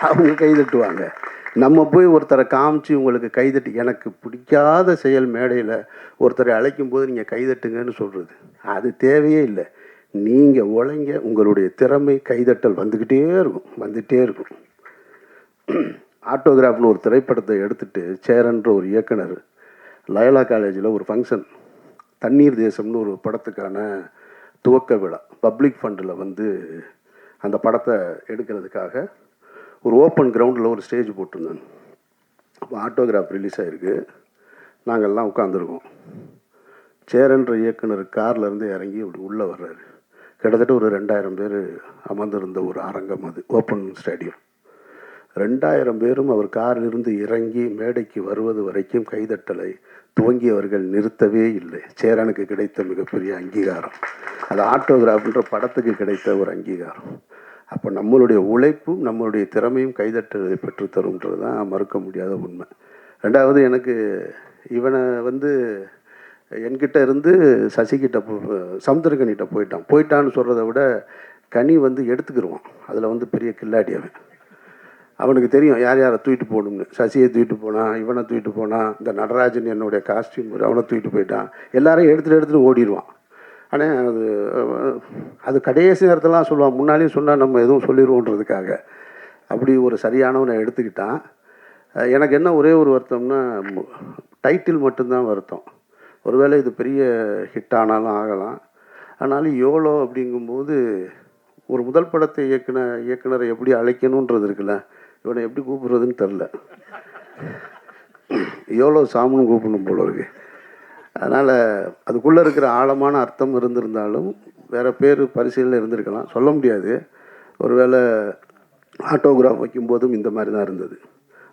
அவங்க கை தட்டுவாங்க. நம்ம போய் ஒருத்தரை காமிச்சு உங்களுக்கு கைதட்டி, எனக்கு பிடிக்காத செயல் மேடையில் ஒருத்தரை அழைக்கும் போது நீங்கள் கைதட்டுங்கன்னு சொல்கிறது அது தேவையே இல்லை. நீங்கள் உழைங்க, உங்களுடைய திறமை கைதட்டல் வந்துக்கிட்டே இருக்கும். ஆட்டோகிராஃப்னு ஒரு திரைப்படத்தை எடுத்துகிட்டு சேரன்ற ஒரு இயக்குனர் லயோலா காலேஜில் ஒரு ஃபங்க்ஷன், தண்ணீர் தேசம்னு ஒரு படத்துக்கான துவக்க விழா, பப்ளிக் ஃபண்டில் வந்து அந்த படத்தை எடுக்கிறதுக்காக ஒரு ஓப்பன் கிரவுண்டில் ஒரு ஸ்டேஜ் போட்டிருந்தாங்க. அப்போ ஆட்டோகிராஃப் ரிலீஸ் ஆகிருக்கு. நாங்கள்லாம் உட்காந்துருக்கோம். சேரன்ற இயக்குனர் கார்லேருந்து இறங்கி அப்படி உள்ளே வர்றாரு. கிட்டத்தட்ட ஒரு 2000 பேர் அமர்ந்திருந்த ஒரு அரங்கம், அது ஓப்பன் ஸ்டேடியம். 2000 பேரும் அவர் காரிலிருந்து இறங்கி மேடைக்கு வருவது வரைக்கும் கைதட்டலை துவங்கியவர்கள் நிறுத்தவே இல்லை. சேரனுக்கு கிடைத்த மிகப்பெரிய அங்கீகாரம் அது. ஆட்டோகிராஃப்ன்ற படத்துக்கு கிடைத்த ஒரு அங்கீகாரம். அப்போ நம்மளுடைய உழைப்பும் நம்மளுடைய திறமையும் கைதட்டலை பெற்றுத்தரும்ன்றது தான் மறுக்க முடியாத உண்மை. 2வது, எனக்கு இவனை வந்து என்கிட்ட இருந்து சசிகிட்ட சமுத்திரக்கனிகிட்ட போயிட்டான்னு சொல்கிறத விட கனி வந்து எடுத்துக்கிடுவான். அதில் வந்து பெரிய கில்லாடி அவன். அவனுக்கு தெரியும் யார் யாரை தூக்கிட்டு போகணும்னு. சசியை தூக்கிட்டு போனான், இவனை தூக்கிட்டு போனான், இந்த நடராஜன் என்னுடைய காஸ்டியூம் அவனை தூக்கிட்டு போயிட்டான். எல்லாரையும் எடுத்துகிட்டு ஓடிடுவான். ஆனால் அது கடைசி நேரத்திலாம் சொல்லுவான். முன்னாலேயும் சொன்னால் நம்ம எதுவும் சொல்லிடுவோன்றதுக்காக அப்படி ஒரு சரியானவனை எடுத்துக்கிட்டான். எனக்கு என்ன ஒரே ஒரு வருத்தம்னா, டைட்டில் மட்டும்தான் வருத்தம். ஒருவேளை இது பெரிய ஹிட் ஆனாலும் ஆகலாம். ஆனாலும் யோலோ அப்படிங்கும்போது ஒரு முதல் படத்தை இயக்குனரை எப்படி அழைக்கணுன்றது இருக்குல்ல, இவனை எப்படி கூப்பிடுறதுன்னு தெரில. யோலோ சாமுன்னு கூப்பிடணும் போல இருக்கு. அதனால் அதுக்குள்ளே இருக்கிற ஆழமான அர்த்தம் இருந்திருந்தாலும் வேறு பேர் பரிசீலனை இருந்திருக்கலாம், சொல்ல முடியாது. ஒருவேளை ஆட்டோகிராஃப் வைக்கும்போதும் இந்த மாதிரி தான் இருந்தது.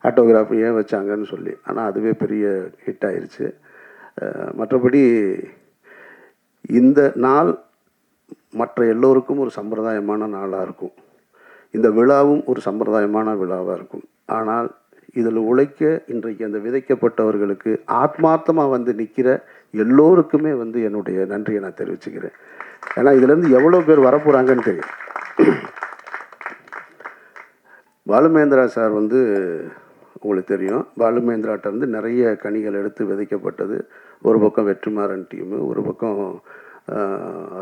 ஆட்டோகிராஃப் ஏன் வச்சாங்கன்னு சொல்லி, ஆனால் அதுவே பெரிய ஹிட் ஆயிடுச்சு. மற்றபடி இந்த நாள் மற்ற எல்லோருக்கும் ஒரு சம்பிரதாயமான நாளாக இருக்கும். இந்த விழாவும் ஒரு சம்பிரதாயமான விழாவாக இருக்கும். ஆனால் இதில் உழைக்க இன்றைக்கு அந்த விதைக்கப்பட்டவர்களுக்கு ஆத்மார்த்தமாக வந்து நிற்கிற எல்லோருக்குமே வந்து என்னுடைய நன்றியை நான் தெரிவிச்சுக்கிறேன். ஏன்னா இதுலேருந்து எவ்வளோ பேர் வரப்போகிறாங்கன்னு தெரியும். பாலுமகேந்திரா சார் வந்து உங்களுக்கு தெரியும், பாலுமகேந்திராட்டிருந்து நிறைய கனிகள் எடுத்து விதைக்கப்பட்டது. ஒரு பக்கம் வெற்றிமாறன் டீமு, ஒரு பக்கம்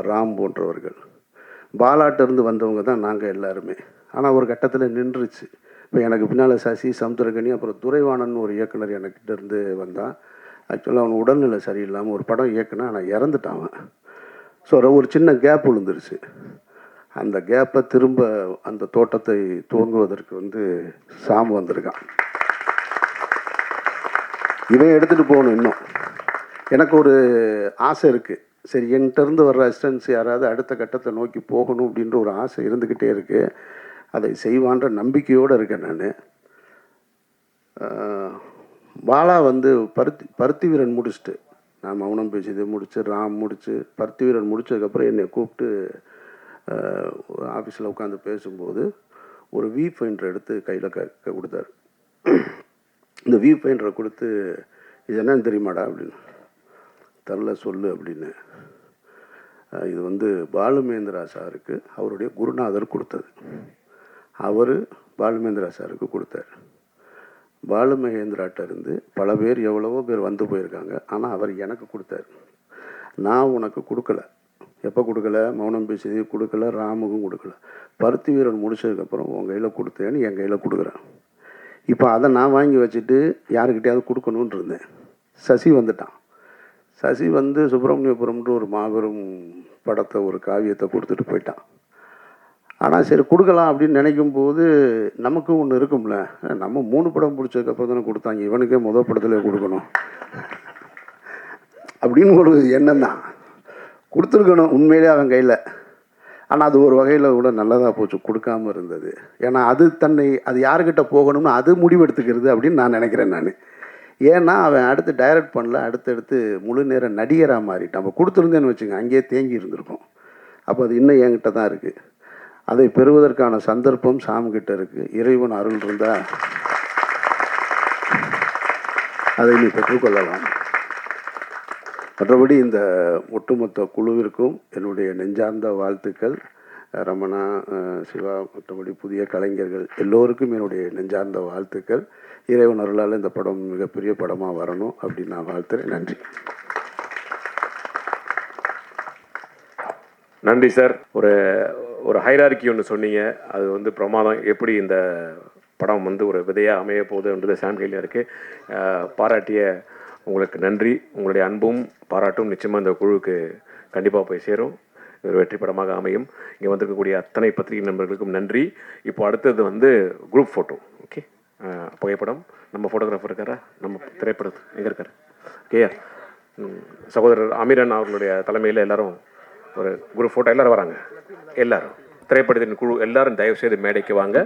ராம் போன்றவர்கள். பாலாட்டிருந்து வந்தவங்க தான் நாங்கள் எல்லாருமே. ஆனால் ஒரு கட்டத்தில் நின்றுச்சு. இப்போ எனக்கு பின்னால் சசி, சமுத்திரகனி, அப்புறம் துரைவாணன் ஒரு இயக்குனர் எனக்கிட்ட இருந்து வந்தான். ஆக்சுவலாக அவன் உடல்நிலை சரியில்லாமல் ஒரு படம் இயக்குனா ஆனால் இறந்துட்டான் அவன். ஸோ ஒரு சின்ன கேப் விழுந்துருச்சு. அந்த கேப்பை திரும்ப அந்த தோட்டத்தை துவங்குவதற்கு வந்து சாமு வந்திருக்கான். இவன் எடுத்துகிட்டு போகணும். இன்னும் எனக்கு ஒரு ஆசை இருக்குது. சரி, என்கிட்டருந்து வர்ற அசிஸ்டன்ஸ் யாராவது அடுத்த கட்டத்தை நோக்கி போகணும் அப்படின்ற ஒரு ஆசை இருந்துக்கிட்டே இருக்குது. அதை செய்வான்ற நம்பிக்கையோடு இருக்கேன் நான். பாலா வந்து பருத்தி வீரன் முடிச்சுட்டு, நான் மௌனம் பேசியது முடிச்சு, ராம் முடிச்சு, பருத்தி வீரன் முடிச்சதுக்கப்புறம் என்னை கூப்பிட்டு ஆஃபீஸில் உட்காந்து பேசும்போது ஒரு வி ஃபைண்டர் எடுத்து கையில் கொடுத்தாரு. இந்த வி ஃபைண்டரை கொடுத்து, இது என்னன்னு தெரியுமாடா அப்படின்னு. தெரில, சொல்லு அப்படின்னு. இது வந்து பாலுமகேந்திரா சாருக்கு அவருடைய குருநாதர் கொடுத்தது. அவர் பாலுமகேந்திரா சாருக்கு கொடுத்தார். பாலுமகேந்திராட்ட இருந்து பல பேர், எவ்வளவோ பேர் வந்து போயிருக்காங்க. ஆனால் அவர் எனக்கு கொடுத்தார். நான் உனக்கு கொடுக்கல. எப்போ கொடுக்கல? மௌனம் பேசியது கொடுக்கல, ராமுக்கும் கொடுக்கல. பருத்தி வீரன் முடிச்சதுக்கப்புறம் உன் கையில் கொடுத்தேன்னு என் கையில் கொடுக்குறேன். இப்போ அதை நான் வாங்கி வச்சுட்டு யாருக்கிட்டையாவது கொடுக்கணுன்னு இருந்தேன். சசி வந்துட்டான். சசி வந்து சுப்பிரமணியபுரம்ன்ற ஒரு மாபெரும் படத்தை, ஒரு காவியத்தை கொடுத்துட்டு போயிட்டான். ஆனால் சரி கொடுக்கலாம் அப்படின்னு நினைக்கும் போது நமக்கும் ஒன்று இருக்கும்ல, நம்ம 3 படம் பிடிச்சதுக்கப்புறம் தானே கொடுத்தாங்க, இவனுக்கே முதல் படத்தில் கொடுக்கணும் அப்படின்னு ஒரு எண்ணம் தான். கொடுத்துருக்கணும் உண்மையிலே அவன் கையில். ஆனால் அது ஒரு வகையில் கூட நல்லதாக போச்சு கொடுக்காமல் இருந்தது. ஏன்னா அது யாருக்கிட்ட போகணும்னு அது முடிவெடுத்துக்கிறது அப்படின்னு நான் நினைக்கிறேன் நான். ஏன்னா அவன் அடுத்து டைரக்ட் பண்ணல, அடுத்தடுத்து முழு நேர நடிகராக மாறிட்டான். நம்ம கொடுத்துருந்தேன்னு வச்சுங்க, அங்கேயே தேங்கி இருந்திருக்கும். அப்போ அது இன்னும் என்கிட்ட தான் இருக்குது. அதை பெறுவதற்கான சந்தர்ப்பம் சாமுக்கிட்ட இருக்குது. இறைவன் அருள் இருந்தால் அதை நீ பெற்றுக்கொள்ளலாம். மற்றபடி இந்த ஒட்டுமொத்த குழுவிற்கும் என்னுடைய நெஞ்சார்ந்த வாழ்த்துக்கள். ரமணா, சிவா, மற்றபடி புதிய கலைஞர்கள் எல்லோருக்கும் என்னுடைய நெஞ்சார்ந்த வாழ்த்துக்கள். இறைவன் அருளால் இந்த படம் மிகப்பெரிய படமாக வரணும் அப்படின்னு நான் வாழ்த்துறேன். நன்றி. நன்றி சார். ஒரு ஹைரார்கி ஒன்று சொன்னீங்க, அது வந்து பிரமாதம். எப்படி இந்த படம் வந்து ஒரு விதையாக அமைய போகுதுன்றது சாம் கையில் இருக்குது. பாராட்டிய உங்களுக்கு நன்றி. உங்களுடைய அன்பும் பாராட்டும் நிச்சயமாக இந்த குழுவுக்கு கண்டிப்பாக போய் சேரும். ஒரு வெற்றி படமாக அமையும். இங்கே வந்திருக்கக்கூடிய அத்தனை பத்திரிகை நண்பர்களுக்கும் நன்றி. இப்போ அடுத்தது வந்து குரூப் ஃபோட்டோ. ஓகே, புகைப்படம். நம்ம ஃபோட்டோகிராஃபர் இருக்காரா? நம்ம திரைப்படம் எங்கே இருக்கார்? ஓகேயா, சகோதரர் அமீரன் அவர்களுடைய தலைமையில் எல்லாரும் ஒரு குரூப் ஃபோட்டோ. எல்லோரும் வராங்க. எல்லாரும் திரைப்படத்தின் குழு எல்லாரும் தயவுசெய்து மேடைக்கு வாங்க.